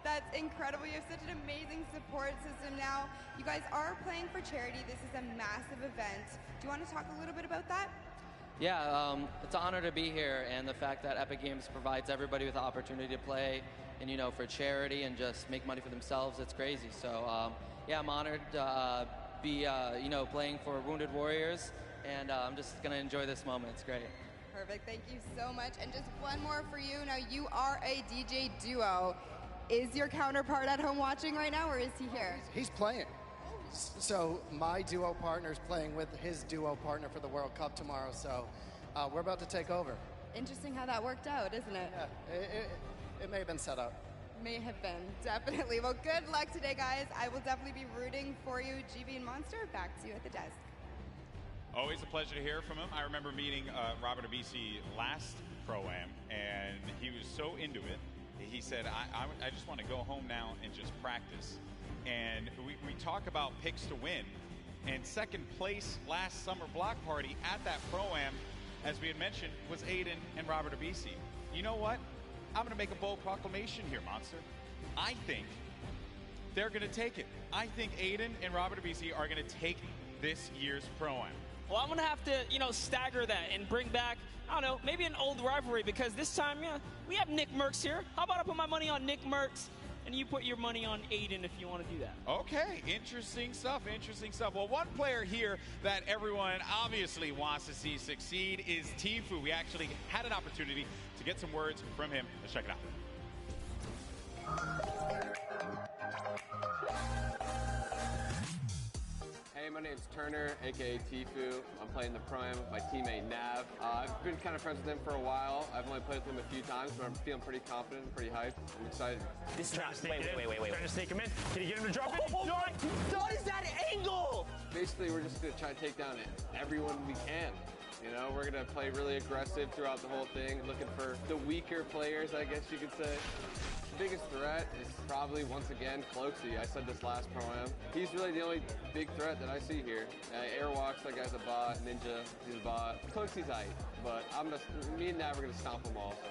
Speaker 16: That's incredible. You have such an amazing support system now. You guys are playing for charity. This is a massive event. Do you want to talk a little bit about that?
Speaker 18: Yeah, it's an honor to be here, and the fact that Epic Games provides everybody with the opportunity to play and, for charity and just make money for themselves, it's crazy. So, yeah, I'm honored to be, playing for Wounded Warriors, and I'm just going to enjoy this moment. It's great.
Speaker 16: Perfect. Thank you so much. And just one more for you. Now, you are a DJ duo. Is your counterpart at home watching right now, or is he here?
Speaker 17: He's playing.
Speaker 16: Oh,
Speaker 17: So my duo partner's playing with his duo partner for the World Cup tomorrow, so we're about to take over.
Speaker 16: Interesting how that worked out, isn't it?
Speaker 17: Yeah, it may have been set up.
Speaker 16: May have been, definitely. Well, good luck today, guys. I will definitely be rooting for you. GB and Monster, back to you at the desk.
Speaker 14: Always a pleasure to hear from him. I remember meeting Robert Abisi last Pro-Am, and he was so into it. He said, I just want to go home now and just practice. And we talk about picks to win. And second place last summer block party at that Pro-Am, as we had mentioned, was Aiden and Robert Abisi. You know what? I'm going to make a bold proclamation here, Monster. I think they're going to take it. I think Aiden and Robert Abisi are going to take this year's Pro-Am.
Speaker 15: Well, I'm going to have to, stagger that and bring back, I don't know, maybe an old rivalry, because this time, we have Nick Merckx here. How about I put my money on Nick Merckx, and you put your money on Aiden if you want to do that?
Speaker 14: Okay, interesting stuff, interesting stuff. Well, one player here that everyone obviously wants to see succeed is Tfue. We actually had an opportunity to get some words from him. Let's check it out.
Speaker 19: Hey, my name's Turner, aka Tfue. I'm playing the Pro-Am with my teammate Nav. I've been kind of friends with him for a while. I've only played with him a few times, but I'm feeling pretty confident and pretty hyped. I'm excited.
Speaker 20: This is not. Wait. Trying to stake him in. Can you get him to drop it?
Speaker 9: What is that angle?
Speaker 19: Basically, we're just going to try to take down everyone we can. We're going to play really aggressive throughout the whole thing, looking for the weaker players, I guess you could say. The biggest threat is probably, once again, Cloaksy. I said this last Pro-Am. He's really the only big threat that I see here. Airwalks, that guy's a bot. Ninja, he's a bot. Cloaksy's hype, but me and Nav are going to stomp him all. So.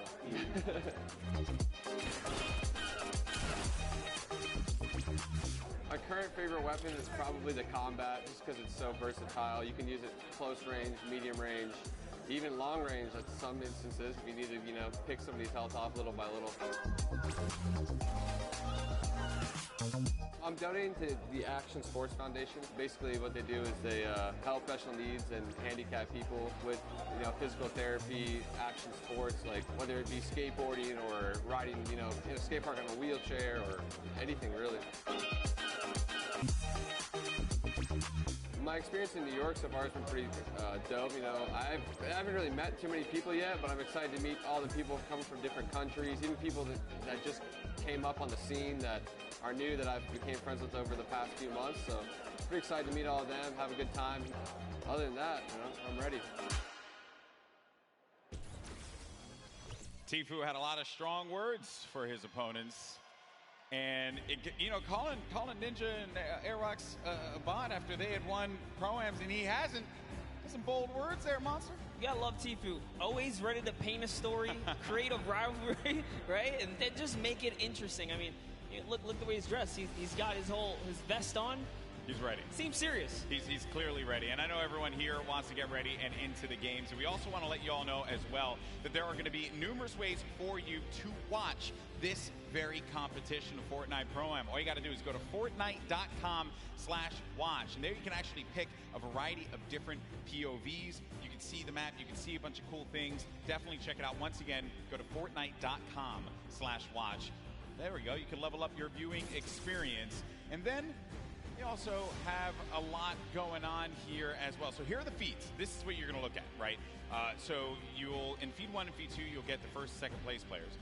Speaker 19: My current favorite weapon is probably the combat, just because it's so versatile. You can use it close range, medium range, even long range at some instances if you need to, pick somebody's health off little by little. I'm donating to the Action Sports Foundation. Basically what they do is they help special needs and handicapped people with physical therapy, action sports, like whether it be skateboarding or riding, in a skate park on a wheelchair or anything really. My experience in New York so far has been pretty dope. I haven't really met too many people yet, but I'm excited to meet all the people coming from different countries, even people that just came up on the scene that are new that I've became friends with over the past few months. So pretty excited to meet all of them, have a good time. Other than that, I'm ready.
Speaker 14: Tfue had a lot of strong words for his opponents. And, calling Ninja and Airwalks a bot after they had won Pro-Ams and he hasn't. Some bold words there, Monster.
Speaker 15: You gotta love Tfue. Always ready to paint a story, create a rivalry, right? And then just make it interesting. I mean, look the way he's dressed. He's got his vest on.
Speaker 14: He's ready.
Speaker 15: Seems serious.
Speaker 14: He's clearly ready. And I know everyone here wants to get ready and into the games. And we also want to let you all know as well that there are going to be numerous ways for you to watch this very competition of Fortnite Pro-Am. All you got to do is go to Fortnite.com/watch. And there you can actually pick a variety of different POVs. You can see the map. You can see a bunch of cool things. Definitely check it out. Once again, go to Fortnite.com/watch. There we go. You can level up your viewing experience. And then we also have a lot going on here as well. So here are the feeds. This is what you're going to look at, right? So in feed 1 and feed 2, you'll get the first, second place players.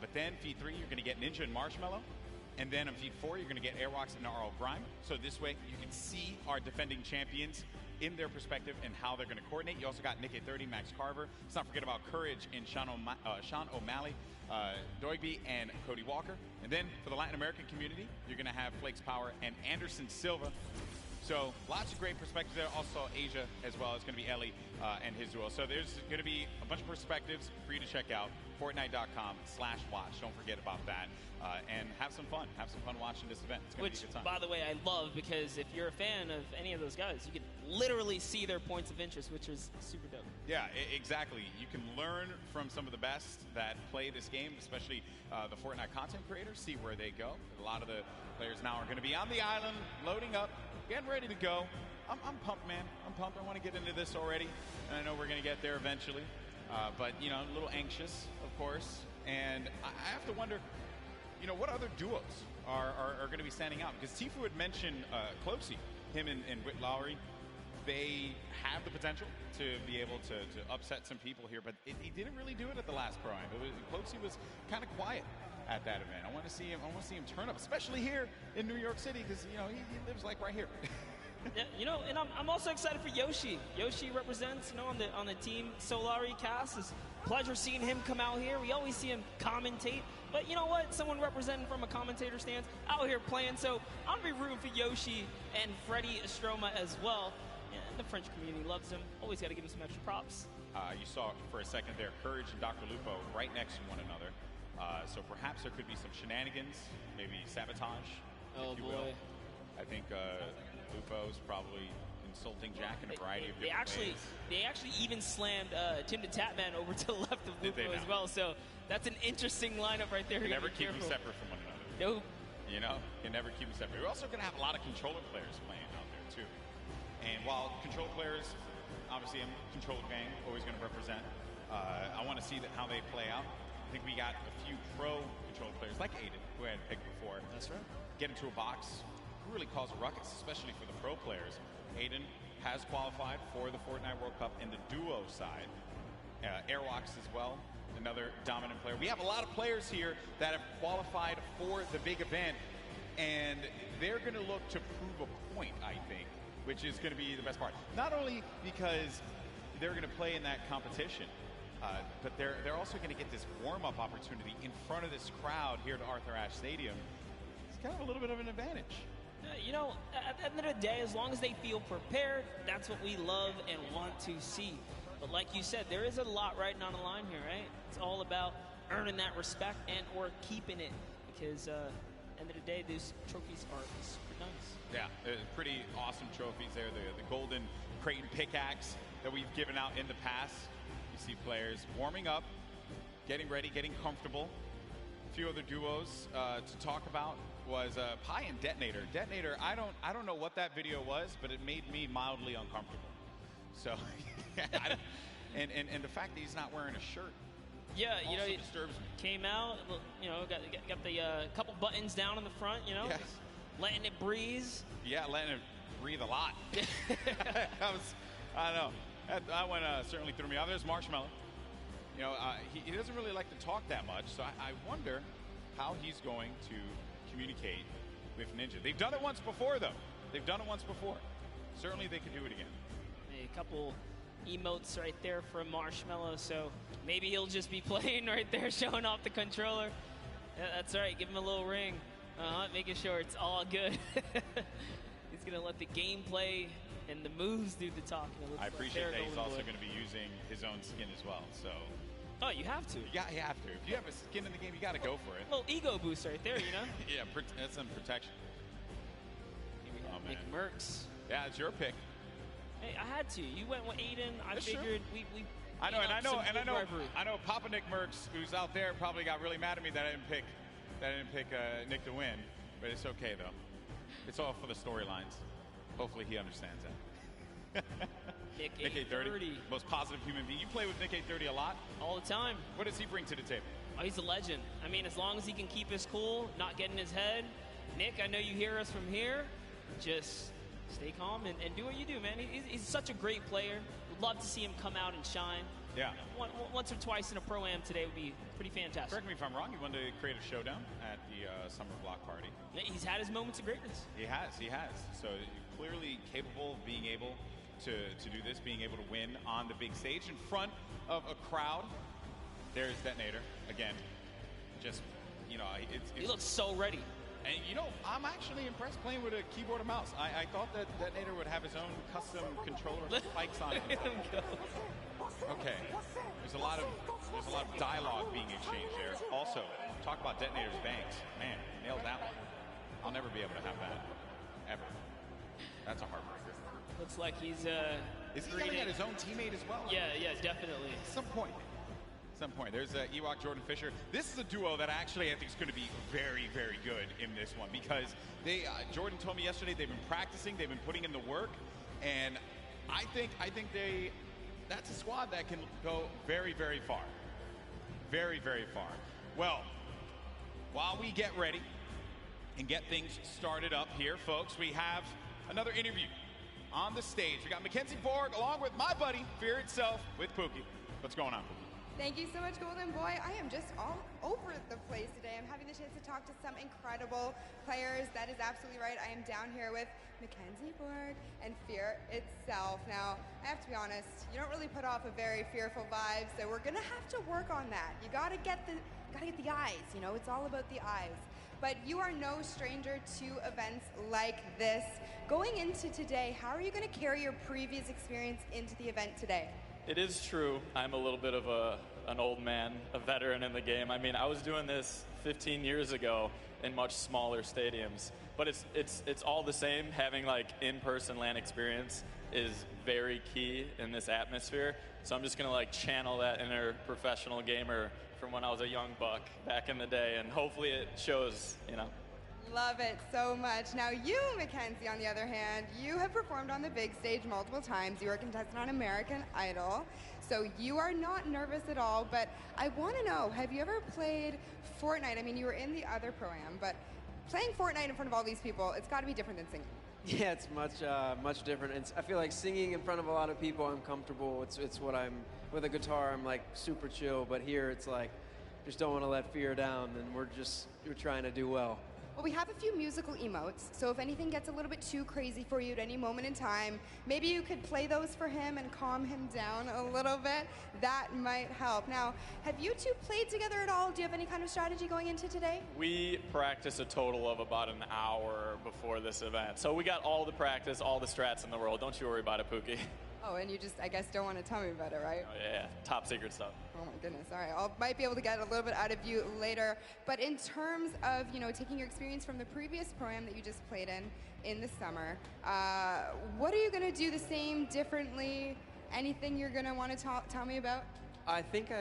Speaker 14: But then feed 3, you're going to get Ninja and Marshmallow. And then on feed 4, you're going to get Airwalks and RL Grime. So this way, you can see our defending champions in their perspective and how they're going to coordinate. You also got Nick A30, Max Carver. Let's not forget about Courage and Sean O'Malley, Doigby, and Cody Walker. And then for the Latin American community, you're going to have Flakes Power and Anderson Silva. So lots of great perspectives there. Also Asia as well. It's going to be Ellie and his duel. So there's going to be a bunch of perspectives for you to check out. Fortnite.com/watch. Don't forget about that. And have some fun. Have some fun watching this event. It's going to be a good time.
Speaker 15: By the way, I love, because if you're a fan of any of those guys, you can literally see their points of interest, which is super dope.
Speaker 14: Yeah, exactly. You can learn from some of the best that play this game, especially the Fortnite content creators, see where they go. A lot of the players now are going to be on the island, loading up, getting ready to go. I'm pumped, man. I'm pumped. I want to get into this already. And I know we're going to get there eventually. But, a little anxious, of course. And I have to wonder, what other duos are going to be standing out? Because Tfue had mentioned Cloaksy him and Whit Lowry, they have the potential to be able to upset some people here, but he didn't really do it at the last Pro-Am. Quotesy was kind of quiet at that event. I want to see him turn up, especially here in New York City, because he lives like right here.
Speaker 15: Yeah, and I'm also excited for Yoshi. Yoshi represents, on the Team Solari cast. It's a pleasure seeing him come out here. We always see him commentate, but you know what? Someone representing from a commentator stance out here playing. So I'm gonna be rooting for Yoshi and Freddie Estroma as well. And the French community loves him. Always got to give him some extra props.
Speaker 14: You saw for a second there, Courage and Dr. Lupo right next to one another. So perhaps there could be some shenanigans, maybe sabotage, if you will. I think Lupo's probably insulting Jack in a variety of different ways.
Speaker 15: They actually even slammed Tim the Tatman over to the left of Lupo as well. So that's an interesting lineup right there.
Speaker 14: You can never keep them separate from one another.
Speaker 15: Nope.
Speaker 14: You can never keep them separate. We're also going to have a lot of controller players playing out there too. And while controller players, obviously I'm controller gang, always going to represent. I want to see how they play out. I think we got a few pro controller players like Aiden, who I had picked before.
Speaker 15: That's right.
Speaker 14: Get into a box, really cause a ruckus, especially for the pro players. Aiden has qualified for the Fortnite World Cup in the duo side. Airwalks as well, another dominant player. We have a lot of players here that have qualified for the big event, and they're going to look to prove a point, I think, which is going to be the best part. Not only because they're going to play in that competition, but they're also going to get this warm-up opportunity in front of this crowd here at Arthur Ashe Stadium. It's kind of a little bit of an advantage.
Speaker 15: At the end of the day, as long as they feel prepared, that's what we love and want to see. But like you said, there is a lot riding on the line here, right? It's all about earning that respect and or keeping it, because at the end of the day, these trophies are super nice.
Speaker 14: Yeah, pretty awesome trophies there. The golden Creighton pickaxe that we've given out in the past. You see players warming up, getting ready, getting comfortable. A few other duos to talk about was Pi and Detonator. Detonator, I don't know what that video was, but it made me mildly uncomfortable. So, and the fact that he's not wearing a shirt.
Speaker 15: Yeah,
Speaker 14: also disturbs me.
Speaker 15: Came out, got the couple buttons down in the front,
Speaker 14: Yes.
Speaker 15: letting it breeze.
Speaker 14: Yeah, letting it breathe a lot. I don't know. That one certainly threw me off. There's Marshmallow. He doesn't really like to talk that much, so I wonder how he's going to communicate with Ninja. They've done it once before, though. They've done it once before. Certainly they could do it again.
Speaker 15: A couple emotes right there from Marshmallow, so maybe he'll just be playing right there, showing off the controller. Yeah, that's right. Give him a little ring. Making sure it's all good. He's going to let the gameplay and the moves do the talking.
Speaker 14: I appreciate that he's also going to be using his own skin as well. So,
Speaker 15: oh, you have to.
Speaker 14: Yeah, you have to. If you have a skin in the game, you got to go for it.
Speaker 15: Well, ego boost right there,
Speaker 14: Yeah, that's some protection.
Speaker 15: Here we have Nick Merckx.
Speaker 14: Yeah, it's your pick.
Speaker 15: Hey, I had to. You went with Aiden. I figured we.
Speaker 14: I know. Papa Nick Merckx, who's out there, probably got really mad at me that I didn't pick Nick to win. But it's okay though. It's all for the storylines. Hopefully he understands that.
Speaker 15: Nick
Speaker 14: 830, most positive human being. You play with Nick 830 a lot?
Speaker 15: All the time.
Speaker 14: What does he bring to the table?
Speaker 15: Oh, he's a legend. I mean, as long as he can keep his cool, not get in his head. Nick, I know you hear us from here. Just stay calm and do what you do, man. He's such a great player. Would love to see him come out and shine.
Speaker 14: Yeah.
Speaker 15: Once or twice in a Pro-Am today would be pretty fantastic.
Speaker 14: Correct me if I'm wrong. He wanted to create a showdown at the Summer Block Party.
Speaker 15: Yeah, he's had his moments of greatness.
Speaker 14: He has. So clearly capable of being able to do this, being able to win on the big stage in front of a crowd. There's Detonator again. Just,
Speaker 15: he looks so ready.
Speaker 14: And I'm actually impressed playing with a keyboard and mouse. I thought that Detonator would have his own custom controller spikes on it. Okay. There's a lot of dialogue being exchanged there. Also, talk about Detonator's bangs. Man, nailed that one. I'll never be able to have that. Ever. That's a heartbreaker.
Speaker 15: Looks like he's
Speaker 14: Is he yelling at his own teammate as well?
Speaker 15: Yeah, definitely.
Speaker 14: At some point. There's Ewok Jordan Fisher. This is a duo that actually I think is going to be very, very good in this one because Jordan told me yesterday they've been practicing, they've been putting in the work, and I think that's a squad that can go very, very far. Very, very far. Well, while we get ready and get things started up here, folks, we have another interview on the stage. We got Mackenzie Borg along with my buddy, Fear Itself, with Pookie. What's going on, Pookie?
Speaker 16: Thank you so much, Golden Boy. I am just all over the place today. I'm having the chance to talk to some incredible players. That is absolutely right. I am down here with Mackenzie Borg and Fear Itself. Now, I have to be honest, you don't really put off a very fearful vibe, so we're gonna have to work on that. You gotta get the eyes, you know, it's all about the eyes. But you are no stranger to events like this. Going into today, how are you gonna carry your previous experience into the event today?
Speaker 21: It is true. I'm a little bit of an old man, a veteran in the game. I mean, I was doing this 15 years ago in much smaller stadiums, but it's all the same. Having like in-person LAN experience is very key in this atmosphere. So I'm just gonna like channel that inner professional gamer from when I was a young buck back in the day, and hopefully it shows, you know.
Speaker 16: Love it so much. Now you, Mackenzie, on the other hand, you have performed on the big stage multiple times. You were a contestant on American Idol, so you are not nervous at all, but I want to know, have you ever played Fortnite? I mean, you were in the other Pro-Am, but playing Fortnite in front of all these people, it's got to be different than singing.
Speaker 22: Yeah, it's much different. I feel like singing in front of a lot of people, I'm comfortable. It's what I'm, with a guitar, I'm like super chill, but here it's like, just don't want to let fear down, and we're trying to do well.
Speaker 16: Well, we have a few musical emotes, so if anything gets a little bit too crazy for you at any moment in time, maybe you could play those for him and calm him down a little bit. That might help. Now, have you two played together at all? Do you have any kind of strategy going into today?
Speaker 21: We practice a total of about an hour before this event. So we got all the practice, all the strats in the world. Don't you worry about it, Pookie.
Speaker 16: Oh, and you just, I guess, don't want to tell me about it, right?
Speaker 21: Oh, yeah, top secret stuff.
Speaker 16: Oh my goodness, all right. I might be able to get a little bit out of you later. But in terms of, you know, taking your experience from the previous Pro-Am that you just played in the summer, what are you going to do the same, differently? Anything you're going to want to tell me about?
Speaker 22: I think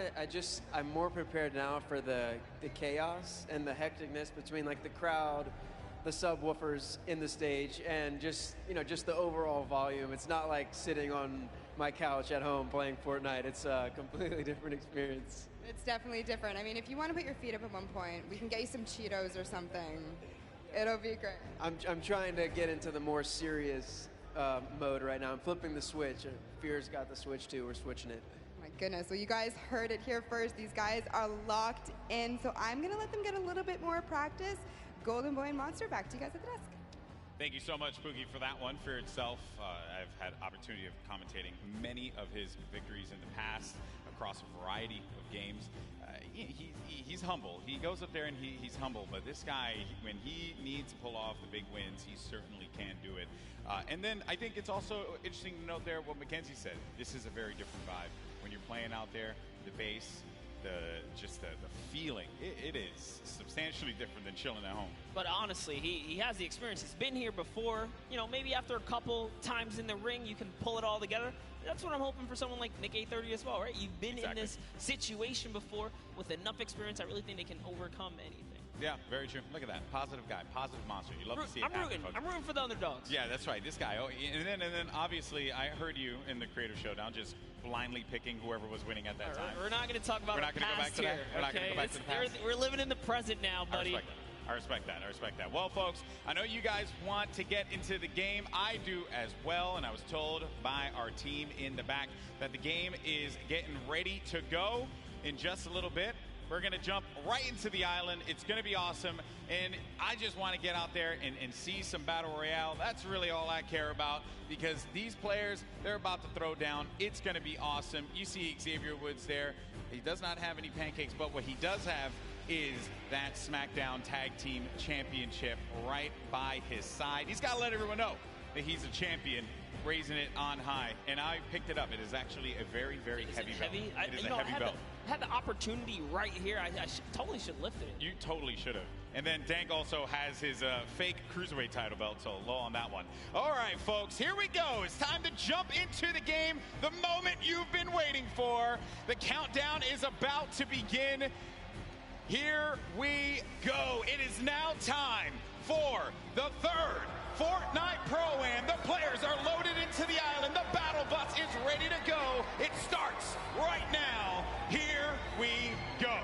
Speaker 22: I'm more prepared now for the chaos and the hecticness between like the crowd, the subwoofers in the stage, and just the overall volume. It's not like sitting on my couch at home playing Fortnite. It's a completely different experience.
Speaker 16: It's definitely different. I mean, if you want to put your feet up at one point, we can get you some Cheetos or something. It'll be great.
Speaker 22: I'm trying to get into the more serious mode right now. I'm flipping the switch. Fear's got the switch too. We're switching it.
Speaker 16: My goodness, well, you guys heard it here first. These guys are locked in, so I'm going to let them get a little bit more practice. Golden Boy and Monster, back to you guys at the desk.
Speaker 14: Thank you so much, Pookie, for that one. Fear Itself, I've had opportunity of commentating many of his victories in the past across a variety of games. He's humble. He goes up there and he's humble, but this guy, when he needs to pull off the big wins, he certainly can do it. And then I think it's also interesting to note there what Mackenzie said. This is a very different vibe. When you're playing out there, the bass, the feeling, it is substantially different than chilling at home.
Speaker 15: But honestly, he has the experience. He's been here before. You know, maybe after a couple times in the ring, you can pull it all together. That's what I'm hoping for someone like Nick A30 as well, right? You've been in this situation before with enough experience. I really think they can overcome anything.
Speaker 14: Yeah, very true. Look at that. Positive guy, positive monster. You love to see it happen, folks.
Speaker 15: I'm rooting for the underdogs.
Speaker 14: Yeah, that's right. This guy. Oh, and then obviously, I heard you in the Creator Showdown just blindly picking whoever was winning at that time.
Speaker 15: We're not going to talk about
Speaker 14: We're not going to go back to that. We're not going to go back to the past.
Speaker 15: We're living in the present now, buddy.
Speaker 14: I respect that. Well, folks, I know you guys want to get into the game. I do as well, and I was told by our team in the back that the game is getting ready to go in just a little bit. We're going to jump right into the island. It's going to be awesome, and I just want to get out there and see some Battle Royale. That's really all I care about, because these players, they're about to throw down. It's going to be awesome. You see Xavier Woods there. He does not have any pancakes, but what he does have is that SmackDown Tag Team Championship right by his side. He's got to let everyone know that he's a champion, raising it on high, and I picked it up. It is actually a very, very heavy belt. It is a heavy belt.
Speaker 15: I had the opportunity right here. I totally should lift it.
Speaker 14: You totally should have. And then Dank also has his fake Cruiserweight title belt, so low on that one. All right, folks, here we go. It's time to jump into the game, the moment you've been waiting for. The countdown is about to begin. Here we go. It is now time for the third Fortnite Pro-Am. The players are loaded into the island. The battle bus is ready to go. It starts right now. Here we go.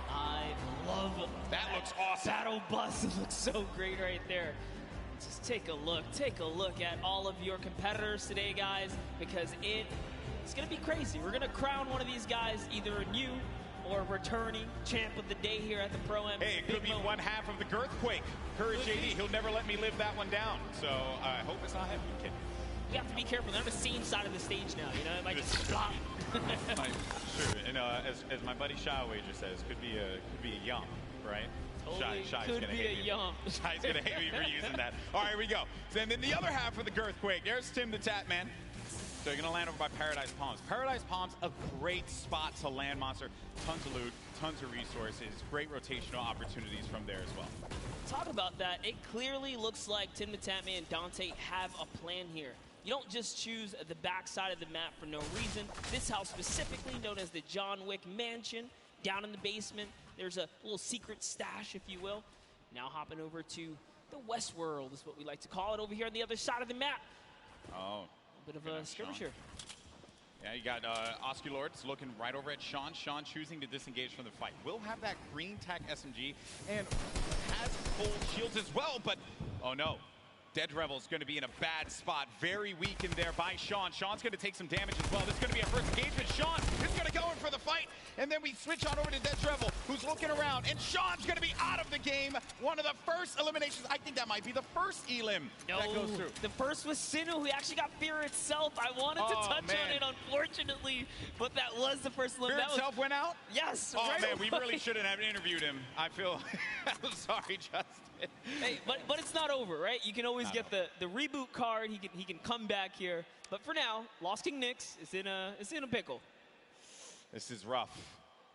Speaker 15: I love
Speaker 14: that. Looks awesome.
Speaker 15: Battle bus looks so great right there. Just take a look at all of your competitors today, guys, because it's going to be crazy. We're going to crown one of these guys either a new or returning champ of the day here at the Pro-Am.
Speaker 14: Hey, it could be one half of the Girthquake. Courage JD, he'll never let me live that one down. So I hope it's not him. Kid.
Speaker 15: We have to be careful. They're on the same side of the stage now. You know, it might just flop.
Speaker 14: Sure. And as my buddy Shy Wager says, could be a yum, right? Shy's
Speaker 15: could
Speaker 14: gonna
Speaker 15: be
Speaker 14: hate
Speaker 15: a
Speaker 14: me.
Speaker 15: yum.
Speaker 14: Shy's gonna hate me for using that. All right, here we go. So, and then the other half of the Girthquake. There's Tim the Tap Man. So you're gonna land over by Paradise Palms. Paradise Palms, a great spot to land monster. Tons of loot, tons of resources, great rotational opportunities from there as well.
Speaker 15: Talk about that. It clearly looks like Tim the Tatman and Dante have a plan here. You don't just choose the backside of the map for no reason. This house specifically known as the John Wick Mansion. Down in the basement, there's a little secret stash, if you will. Now hopping over to the West World is what we like to call it over here on the other side of the map.
Speaker 14: Oh.
Speaker 15: A bit of a skirmish here.
Speaker 14: Yeah, you got Osculords looking right over at Sean. Sean choosing to disengage from the fight. Will have that green tack SMG and has full shields as well, but oh no. Dead Revel's going to be in a bad spot. Very weak in there by Sean. Sean's going to take some damage as well. This is going to be our first engagement. Sean is going to go in for the fight. And then we switch on over to Dead Revel, who's looking around. And Sean's going to be out of the game. One of the first eliminations. I think that might be the first elim that goes through.
Speaker 15: The first was Sinu, who actually got Fear itself. I wanted to touch on it, unfortunately. But that was the first elim.
Speaker 14: Fear itself went out?
Speaker 15: Yes.
Speaker 14: Oh,
Speaker 15: right
Speaker 14: man, we
Speaker 15: away.
Speaker 14: really shouldn't have interviewed him. I feel I'm sorry, Justin.
Speaker 15: Hey, but it's not over, right? You can always get the reboot card. He can come back here. But for now, Lost King Nyx is in a pickle.
Speaker 14: This is rough.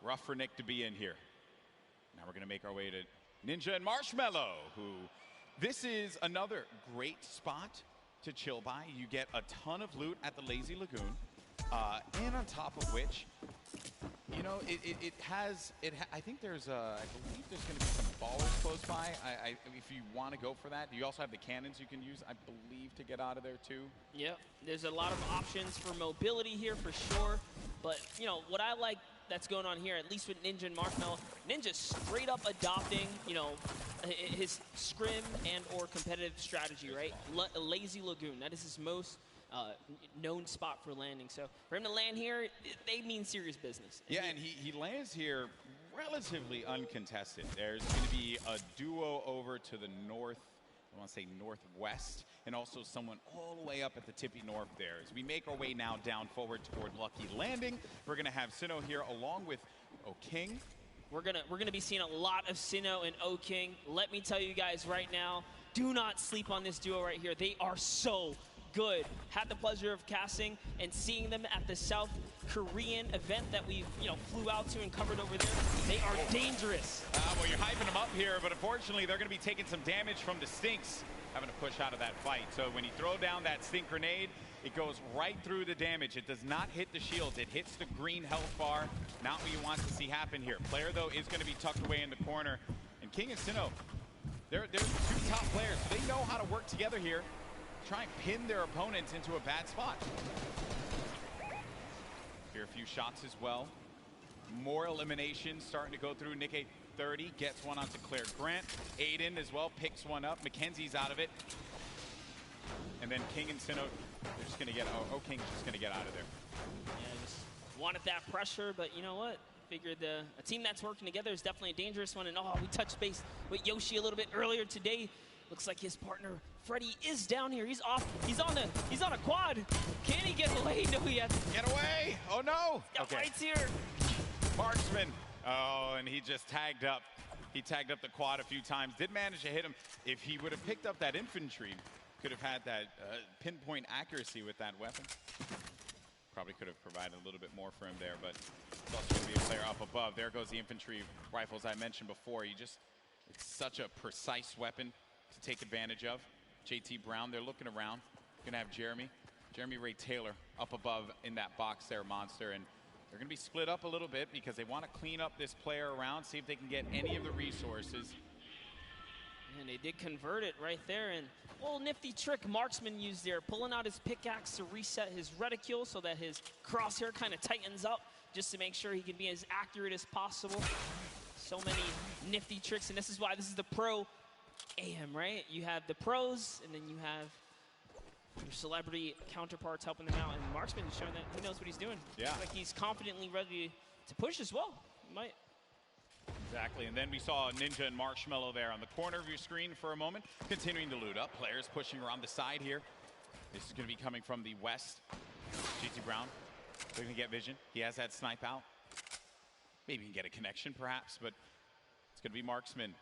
Speaker 14: Rough for Nick to be in here. Now we're going to make our way to Ninja and Marshmallow, who this is another great spot to chill by. You get a ton of loot at the Lazy Lagoon. And on top of which, you know, I think there's I believe there's going to be some ballers close by. If you want to go for that, you also have the cannons you can use, I believe, to get out of there too.
Speaker 15: Yep, there's a lot of options for mobility here for sure. But you know what I like that's going on here, at least with Ninja and Marshmallow. Ninja straight up adopting, you know, his scrim and or competitive strategy, right? Lazy Lagoon, that is his most known spot for landing. So for him to land here, they mean serious business.
Speaker 14: Yeah, and he lands here relatively uncontested. There's going to be a duo over to the north, I want to say northwest, and also someone all the way up at the tippy north there. As we make our way now down forward toward Lucky Landing, we're going to have Sinnoh here along with O'King.
Speaker 15: We're gonna be seeing a lot of Sinnoh and O'King. Let me tell you guys right now, do not sleep on this duo right here. They are so good. Had the pleasure of casting and seeing them at the South Korean event that we flew out to and covered over there. They are dangerous.
Speaker 14: Well, you're hyping them up here, but unfortunately they're going to be taking some damage from the Stinks, having to push out of that fight. So when you throw down that Stink grenade, it goes right through the damage. It does not hit the shields. It hits the green health bar. Not what you want to see happen here. Player, though, is going to be tucked away in the corner. And King and Sinnoh, they're two top players. So they know how to work together here. Try and pin their opponents into a bad spot. Here, a few shots as well. More eliminations starting to go through. Nick 830 gets one onto Claire Grant. Aiden as well picks one up. Mackenzie's out of it. And then King and Sinnoh, they're just going to get, King's just going to get out of there.
Speaker 15: Yeah, just wanted that pressure, but you know what? Figured a team that's working together is definitely a dangerous one. And we touched base with Yoshi a little bit earlier today. Looks like his partner Freddy is down here. He's off. He's on a quad. Can he get away? No, he has to
Speaker 14: get away. Oh no.
Speaker 15: Okay. Fight's here.
Speaker 14: Marksman. Oh, and he just tagged up. He tagged up the quad a few times. Did manage to hit him. If he would have picked up that infantry, could have had that pinpoint accuracy with that weapon. Probably could have provided a little bit more for him there, but it's also going to be a player up above. There goes the infantry rifles I mentioned before. It's such a precise weapon to take advantage of. JT Brown, they're looking around. Gonna have Jeremy Ray Taylor up above in that box there, Monster, and they're gonna be split up a little bit because they want to clean up this player around, see if they can get any of the resources.
Speaker 15: And they did convert it right there, and a little nifty trick Marksman used there, pulling out his pickaxe to reset his reticule so that his crosshair kind of tightens up just to make sure he can be as accurate as possible. So many nifty tricks, and this is why this is the pro AM, right? You have the pros, and then you have your celebrity counterparts helping them out. And Marksman is showing that he knows what he's doing.
Speaker 14: Yeah.
Speaker 15: Like he's confidently ready to push as well. He might.
Speaker 14: Exactly, and then we saw Ninja and Marshmallow there on the corner of your screen for a moment, continuing to loot up. Players pushing around the side here. This is going to be coming from the west. GT Brown looking to get vision. He has that snipe out. Maybe he can get a connection perhaps, but it's going to be Marksman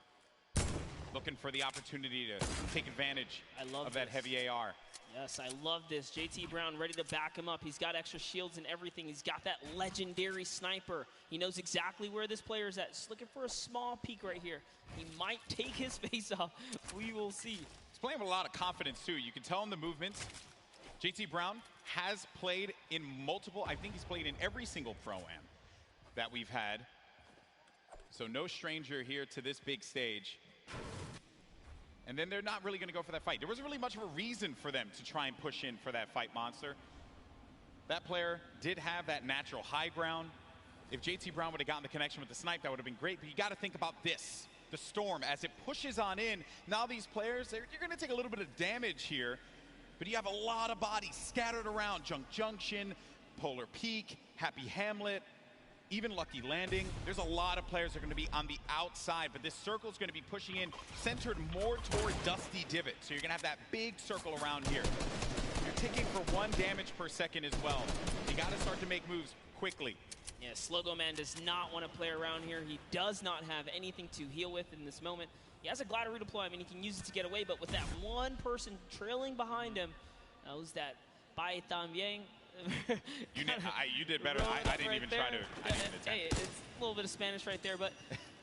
Speaker 14: looking for the opportunity to take advantage of that heavy AR.
Speaker 15: Yes, I love this. JT Brown ready to back him up. He's got extra shields and everything. He's got that legendary sniper. He knows exactly where this player is at. Just looking for a small peek right here. He might take his face off. We will see.
Speaker 14: He's playing with a lot of confidence too. You can tell in the movements. JT Brown has played in multiple, I think he's played in every single Pro-Am that we've had. So no stranger here to this big stage. And then they're not really going to go for that fight. There wasn't really much of a reason for them to try and push in for that fight, Monster. That player did have that natural high ground. If JT Brown would have gotten the connection with the snipe, that would have been great. But you got to think about this, the storm, as it pushes on in. Now these players, you're going to take a little bit of damage here. But you have a lot of bodies scattered around. Junk Junction, Polar Peak, Happy Hamlet, even Lucky Landing. There's a lot of players that are going to be on the outside, but this circle is going to be pushing in, centered more toward Dusty Divot. So you're going to have that big circle around here. You're ticking for 1 damage per second as well. You got to start to make moves quickly.
Speaker 15: Yeah, Slogo Man does not want to play around here. He does not have anything to heal with in this moment. He has a glider redeploy. I mean, he can use it to get away, but with that one person trailing behind him, knows that Bai Tambien.
Speaker 14: You did better. I didn't even try to. I didn't even attempt.
Speaker 15: Hey, it's a little bit of Spanish right there, but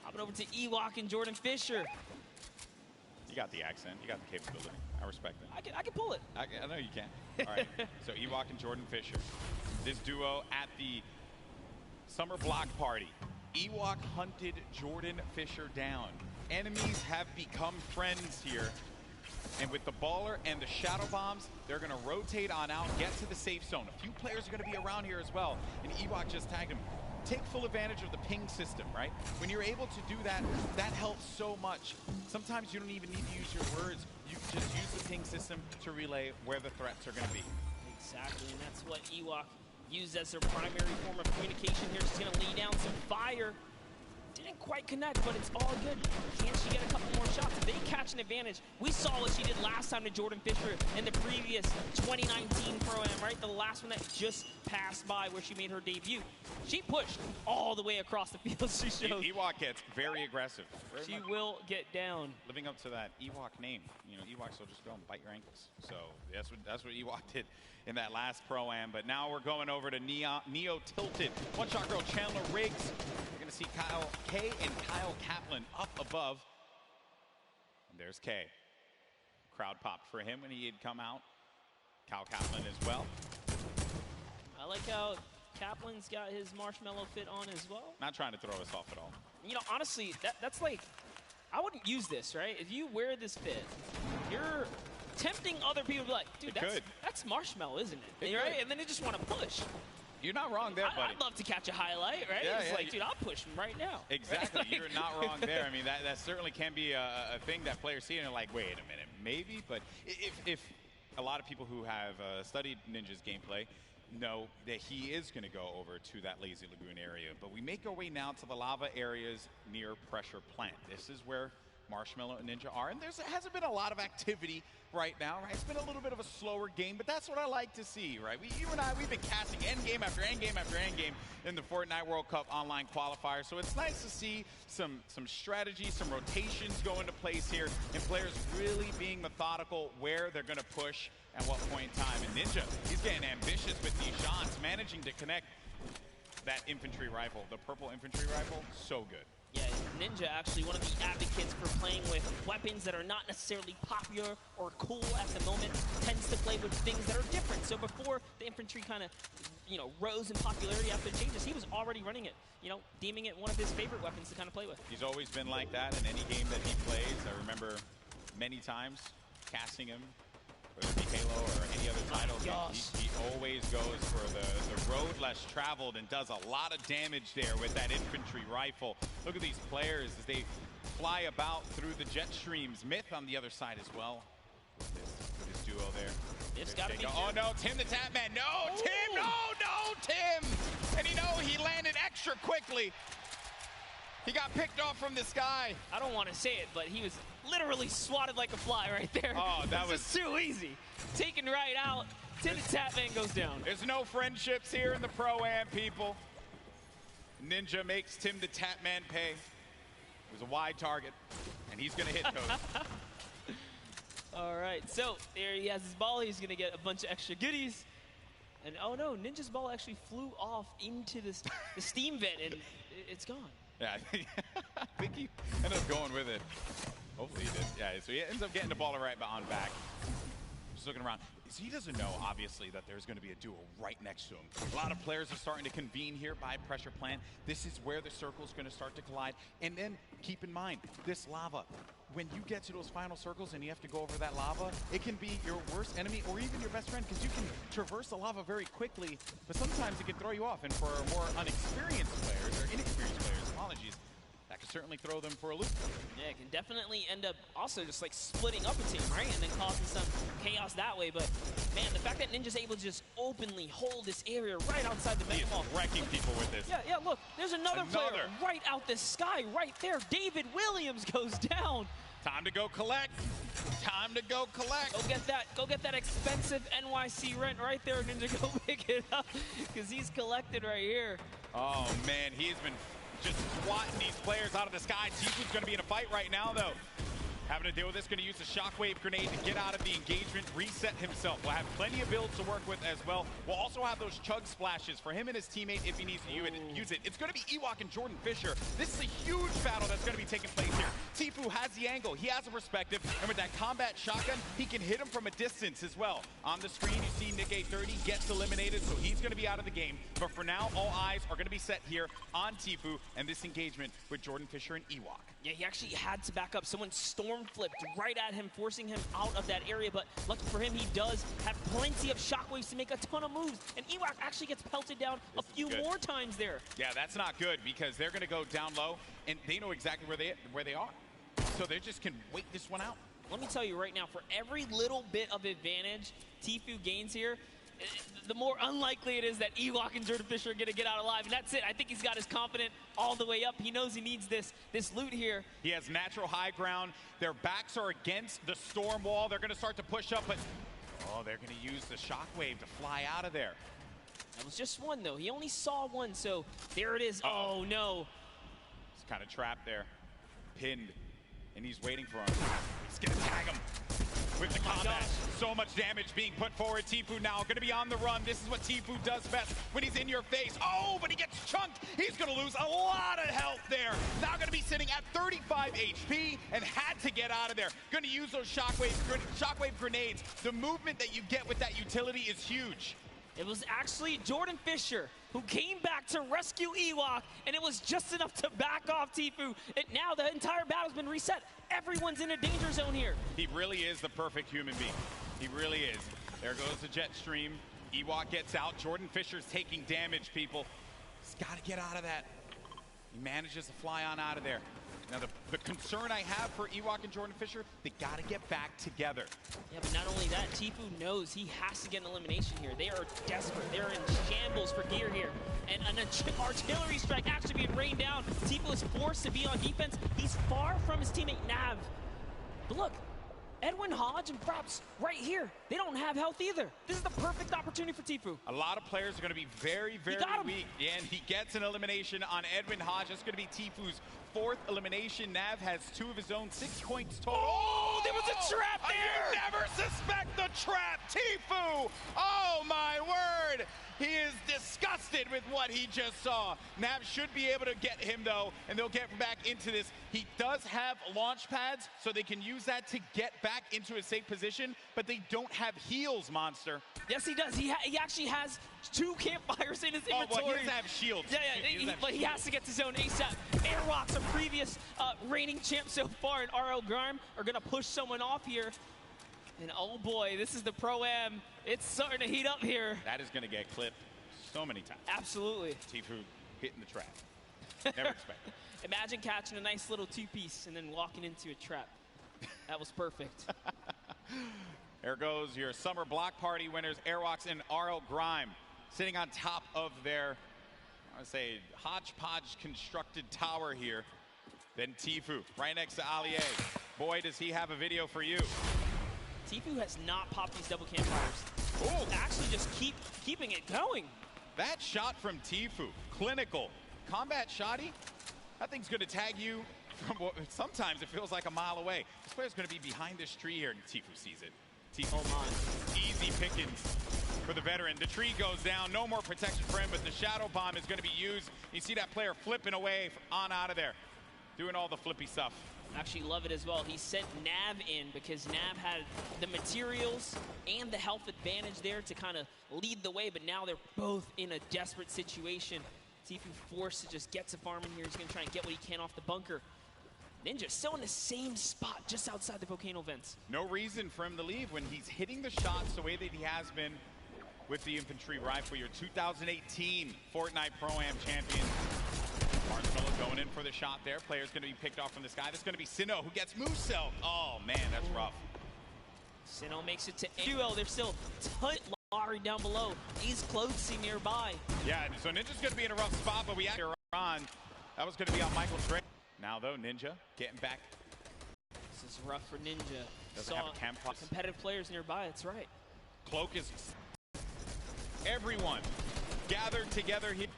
Speaker 15: hopping over to Ewok and Jordan Fisher.
Speaker 14: You got the accent. You got the capability. I respect it.
Speaker 15: I can pull it.
Speaker 14: I know you can. All right. So Ewok and Jordan Fisher. This duo at the summer block party. Ewok hunted Jordan Fisher down. Enemies have become friends here. And with the baller and the shadow bombs, they're going to rotate on out, get to the safe zone. A few players are going to be around here as well. And Ewok just tagged him. Take full advantage of the ping system, right? When you're able to do that, that helps so much. Sometimes you don't even need to use your words. You can just use the ping system to relay where the threats are going to be.
Speaker 15: Exactly, and that's what Ewok used as their primary form of communication here. She's going to lay down some fire. Didn't quite connect, but it's all good. Can she get a couple more shots? If they catch an advantage, we saw what she did last time to Jordan Fisher in the previous 2019 Pro-Am, right? The last one that just passed by where she made her debut. She pushed all the way across the field. She showed.
Speaker 14: Ewok gets very aggressive.
Speaker 15: She will get down.
Speaker 14: Living up to that Ewok name. You know, Ewoks will just go and bite your ankles. So that's what Ewok did in that last Pro-Am. But now we're going over to Neo Tilted. One Shot Girl Chandler Riggs. You're going to see Kyle K and Kyle Kaplan up above. And there's K. Crowd popped for him when he had come out. Kyle Kaplan as well.
Speaker 15: I like how Kaplan's got his marshmallow fit on as well.
Speaker 14: Not trying to throw us off at all.
Speaker 15: You know, honestly, that's like, I wouldn't use this, right? If you wear this fit, you're tempting other people to be like, dude, that's marshmallow, isn't it? Right? And then they just want to push.
Speaker 14: You're not wrong there, buddy.
Speaker 15: I'd love to catch a highlight, right?
Speaker 14: Yeah,
Speaker 15: it's like, dude, I'll push him right now.
Speaker 14: Exactly.
Speaker 15: Right?
Speaker 14: You're not wrong there. I mean, that certainly can be a thing that players see and they're like, wait a minute, maybe? But if a lot of people who have studied Ninja's gameplay know that he is going to go over to that Lazy Lagoon area. But we make our way now to the lava areas near Pressure Plant. This is where Marshmallow and Ninja are, and there hasn't been a lot of activity right now, right? It's been a little bit of a slower game, but that's what I like to see, right? You and I, we've been casting endgame after endgame after endgame in the Fortnite World Cup online qualifier, so it's nice to see some strategy, some rotations go into place here, and players really being methodical where they're going to push at what point in time. And Ninja, he's getting ambitious with these shots, managing to connect that infantry rifle, the purple infantry rifle, so good.
Speaker 15: Yeah, Ninja actually one of the advocates for playing with weapons that are not necessarily popular or cool at the moment, tends to play with things that are different. So before the infantry kind of, you know, rose in popularity after the changes, he was already running it, you know, deeming it one of his favorite weapons to kind of play with.
Speaker 14: He's always been like that in any game that he plays. I remember many times casting him, whether it be Halo or any other titles. He always goes for the road less traveled and does a lot of damage there with that infantry rifle. Look at these players as they fly about through the jet streams. Myth on the other side as well. With his duo there.
Speaker 15: It's got to be.
Speaker 14: Oh no, Tim the Tatman. No, Tim, no, Tim. And he landed extra quickly. He got picked off from the sky.
Speaker 15: I don't want to say it, but he was literally swatted like a fly right there.
Speaker 14: Oh, that was
Speaker 15: just too easy. Taken right out. Tim the Tatman goes down.
Speaker 14: There's no friendships here in the Pro-Am, people. Ninja makes Tim the Tatman pay. It was a wide target, and he's going to hit Coach.
Speaker 15: All right, so there he has his ball. He's going to get a bunch of extra goodies. And oh no, Ninja's ball actually flew off into the steam vent, and it's gone.
Speaker 14: Yeah, I think he ended up going with it. Hopefully he did. Yeah, so he ends up getting the ball right on back. Just looking around. So he doesn't know, obviously, that there's going to be a duo right next to him. A lot of players are starting to convene here by pressure plant. This is where the circle's going to start to collide. And then keep in mind, this lava. When you get to those final circles and you have to go over that lava, it can be your worst enemy or even your best friend, because you can traverse the lava very quickly, but sometimes it can throw you off. And for more unexperienced players, or inexperienced players, apologies, that could certainly throw them for a loop.
Speaker 15: Yeah, it can definitely end up also just like splitting up a team, right? And then causing some chaos that way. But man, the fact that Ninja's able to just openly hold this area right outside the Mega Mall.
Speaker 14: Wrecking people with this.
Speaker 15: Yeah, look, there's another player right out the sky, right there. David Williams goes down.
Speaker 14: Time to go collect. Time to go collect.
Speaker 15: Go get that expensive NYC rent right there, Ninja. Go pick it up, because he's collected right here.
Speaker 14: Oh man, he's been just swatting these players out of the sky. Tifu's going to be in a fight right now, though. Having to deal with this, going to use the shockwave grenade to get out of the engagement, reset himself. We'll have plenty of builds to work with as well. We'll also have those chug splashes for him and his teammate if he needs to use it. It's going to be Ewok and Jordan Fisher. This is a huge battle that's going to be taking place here. Tifu has the angle. He has a perspective. And with that combat shotgun, he can hit him from a distance as well. On the screen, you see Nick 830 gets eliminated, so he's going to be out of the game. But for now, all eyes are going to be set here on Tifu and this engagement with Jordan Fisher and Ewok.
Speaker 15: Yeah, he actually had to back up. Someone storm flipped right at him, forcing him out of that area. But lucky for him, he does have plenty of shockwaves to make a ton of moves. And Ewok actually gets pelted down a few more times there.
Speaker 14: Yeah, that's not good, because they're going to go down low, and they know exactly where they are. So they just can wait this one out.
Speaker 15: Let me tell you right now, for every little bit of advantage Tifu gains here, the more unlikely it is that Ewok and Jordan Fisher are going to get out alive. And that's it. I think he's got his confidence all the way up. He knows he needs this loot here.
Speaker 14: He has natural high ground. Their backs are against the storm wall. They're going to start to push up, but they're going to use the shockwave to fly out of there.
Speaker 15: That was just one, though. He only saw one, so there it is. Oh, no.
Speaker 14: He's kind of trapped there. Pinned. And he's waiting for him. He's going to tag him with the combat. So much damage being put forward. Tifu now going to be on the run. This is what Tifu does best when he's in your face. Oh, but he gets chunked. He's going to lose a lot of health there. Now going to be sitting at 35 HP and had to get out of there. Going to use those shockwave grenades. The movement that you get with that utility is huge.
Speaker 15: It was actually Jordan Fisher who came back to rescue Ewok, and it was just enough to back off Tifu. Now the entire battle's been reset. Everyone's in a danger zone here.
Speaker 14: He really is the perfect human being. He really is. There goes the jet stream. Ewok gets out. Jordan Fisher's taking damage, people. He's got to get out of that. He manages to fly on out of there. Now, the concern I have for Ewok and Jordan Fisher, they got to get back together.
Speaker 15: Yeah, but not only that, Tifu knows he has to get an elimination here. They are desperate. They're in shambles for gear here. And an artillery strike actually being rained down. Tifu is forced to be on defense. He's far from his teammate Nav. But look, Edwin Hodge and Props right here. They don't have health either. This is the perfect opportunity for Tifu.
Speaker 14: A lot of players are going to be very, very weak. Yeah, and he gets an elimination on Edwin Hodge. That's going to be Tifu's 4th elimination. Nav has 2 of his own, 6 points total.
Speaker 15: Oh, there was a trap there!
Speaker 14: You never suspect the trap, Tifu! Oh, my word! He is disgusted with what he just saw. Nav should be able to get him, though, and they'll get back into this. He does have launch pads, so they can use that to get back into a safe position, but they don't have heals, Monster.
Speaker 15: Yes, he does. He actually has 2 campfires in his inventory.
Speaker 14: Oh, well, he doesn't have shields.
Speaker 15: Yeah, but he has to get to zone ASAP. Airwalks, a previous reigning champ so far, and RL Grime are going to push someone off here. And oh boy, this is the Pro-Am. It's starting to heat up here.
Speaker 14: That is going to get clipped so many times.
Speaker 15: Absolutely.
Speaker 14: Tifu hitting the trap. Never expected.
Speaker 15: Imagine catching a nice little two-piece and then walking into a trap. That was perfect.
Speaker 14: There goes your summer block party winners, Airwalks and RL Grime, sitting on top of their, I would say, hodgepodge constructed tower here. Then Tfue, right next to Allier. Boy, does he have a video for you.
Speaker 15: Tfue has not popped these double campfires. Oh, actually just keeping it going.
Speaker 14: That shot from Tfue, clinical. Combat shotty, that thing's going to tag you from what sometimes it feels like a mile away. This player's going to be behind this tree here, and Tfue sees it. Tfue, easy pickings for the veteran. The tree goes down, no more protection for him, but the shadow bomb is going to be used. You see that player flipping away on out of there, doing all the flippy stuff.
Speaker 15: Actually love it as well. He sent Nav in because Nav had the materials and the health advantage there to kind of lead the way, but now they're both in a desperate situation. Tfue forced to just get to farm in here. He's going to try and get what he can off the bunker. Ninja still in the same spot just outside the volcano vents.
Speaker 14: No reason for him to leave when he's hitting the shots the way that he has been with the infantry rifle. Your 2018 Fortnite Pro-Am champion. Marshmallow going in for the shot there. Player's going to be picked off from the sky. That's going to be Sinnoh who gets Moose-Cell. Oh, man, that's rough.
Speaker 15: Sinnoh makes it to duo. They're still Larry down below. He's closing nearby.
Speaker 14: Yeah, so Ninja's going to be in a rough spot, but we actually are on. That was going to be on Michael Trey. Now, though, Ninja getting back.
Speaker 15: This is rough for Ninja.
Speaker 14: Doesn't have a camp.
Speaker 15: Competitive players nearby, that's right.
Speaker 14: Cloak is everyone gathered together here.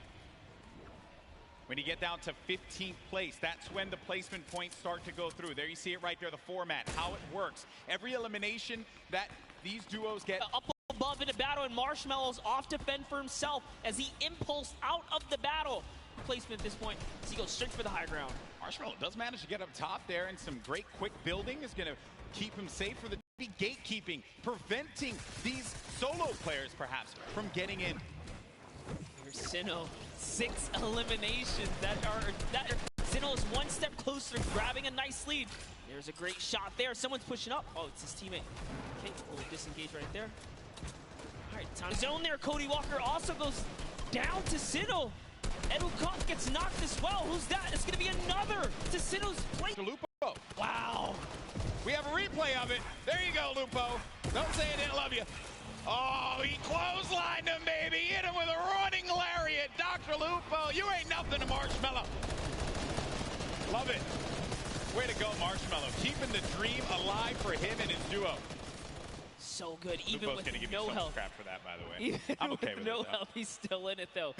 Speaker 14: When you get down to 15th place, that's when the placement points start to go through. There you see it right there, the format, how it works. Every elimination that these duos get.
Speaker 15: Up above in the battle, and Marshmallow's off to fend for himself as he impulsed out of the battle. Placement at this point, as he goes straight for the high ground.
Speaker 14: Marshmallow does manage to get up top there, and some great quick building is going to keep him safe for the gatekeeping, preventing these solo players perhaps from getting in.
Speaker 15: Here's Sinnoh, 6 eliminations. Sinnoh is one step closer to grabbing a nice lead. There's a great shot there. Someone's pushing up. Oh, it's his teammate. Okay, we'll disengage right there. All right, time zone there. Cody Walker also goes down to Sinnoh. Edwin Koch gets knocked as well. Who's that? It's going to be another to Sinnoh's plate.
Speaker 14: Lupo.
Speaker 15: Wow.
Speaker 14: We have a replay of it. There you go, Lupo. Don't say I didn't love you. Oh, he clotheslined him, baby. Hit him with a running lariat. Dr. Lupo, you ain't nothing to Marshmallow. Love it. Way to go, Marshmallow. Keeping the dream alive for him and his duo.
Speaker 15: So good, even
Speaker 14: Lupo's
Speaker 15: with
Speaker 14: gonna give
Speaker 15: no
Speaker 14: me so
Speaker 15: health.
Speaker 14: much crap for that, by the way.
Speaker 15: Even
Speaker 14: I'm okay with
Speaker 15: no
Speaker 14: it,
Speaker 15: health, he's still in it, though.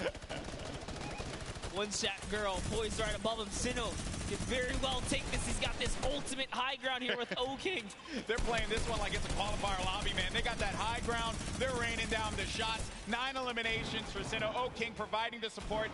Speaker 15: One shot girl poised right above him. Sinnoh could very well take this. He's got this ultimate high ground here with O-King.
Speaker 14: They're playing this one like it's a qualifier lobby, man. They got that high ground. They're raining down the shots. 9 eliminations for Sinnoh. O-King providing the support.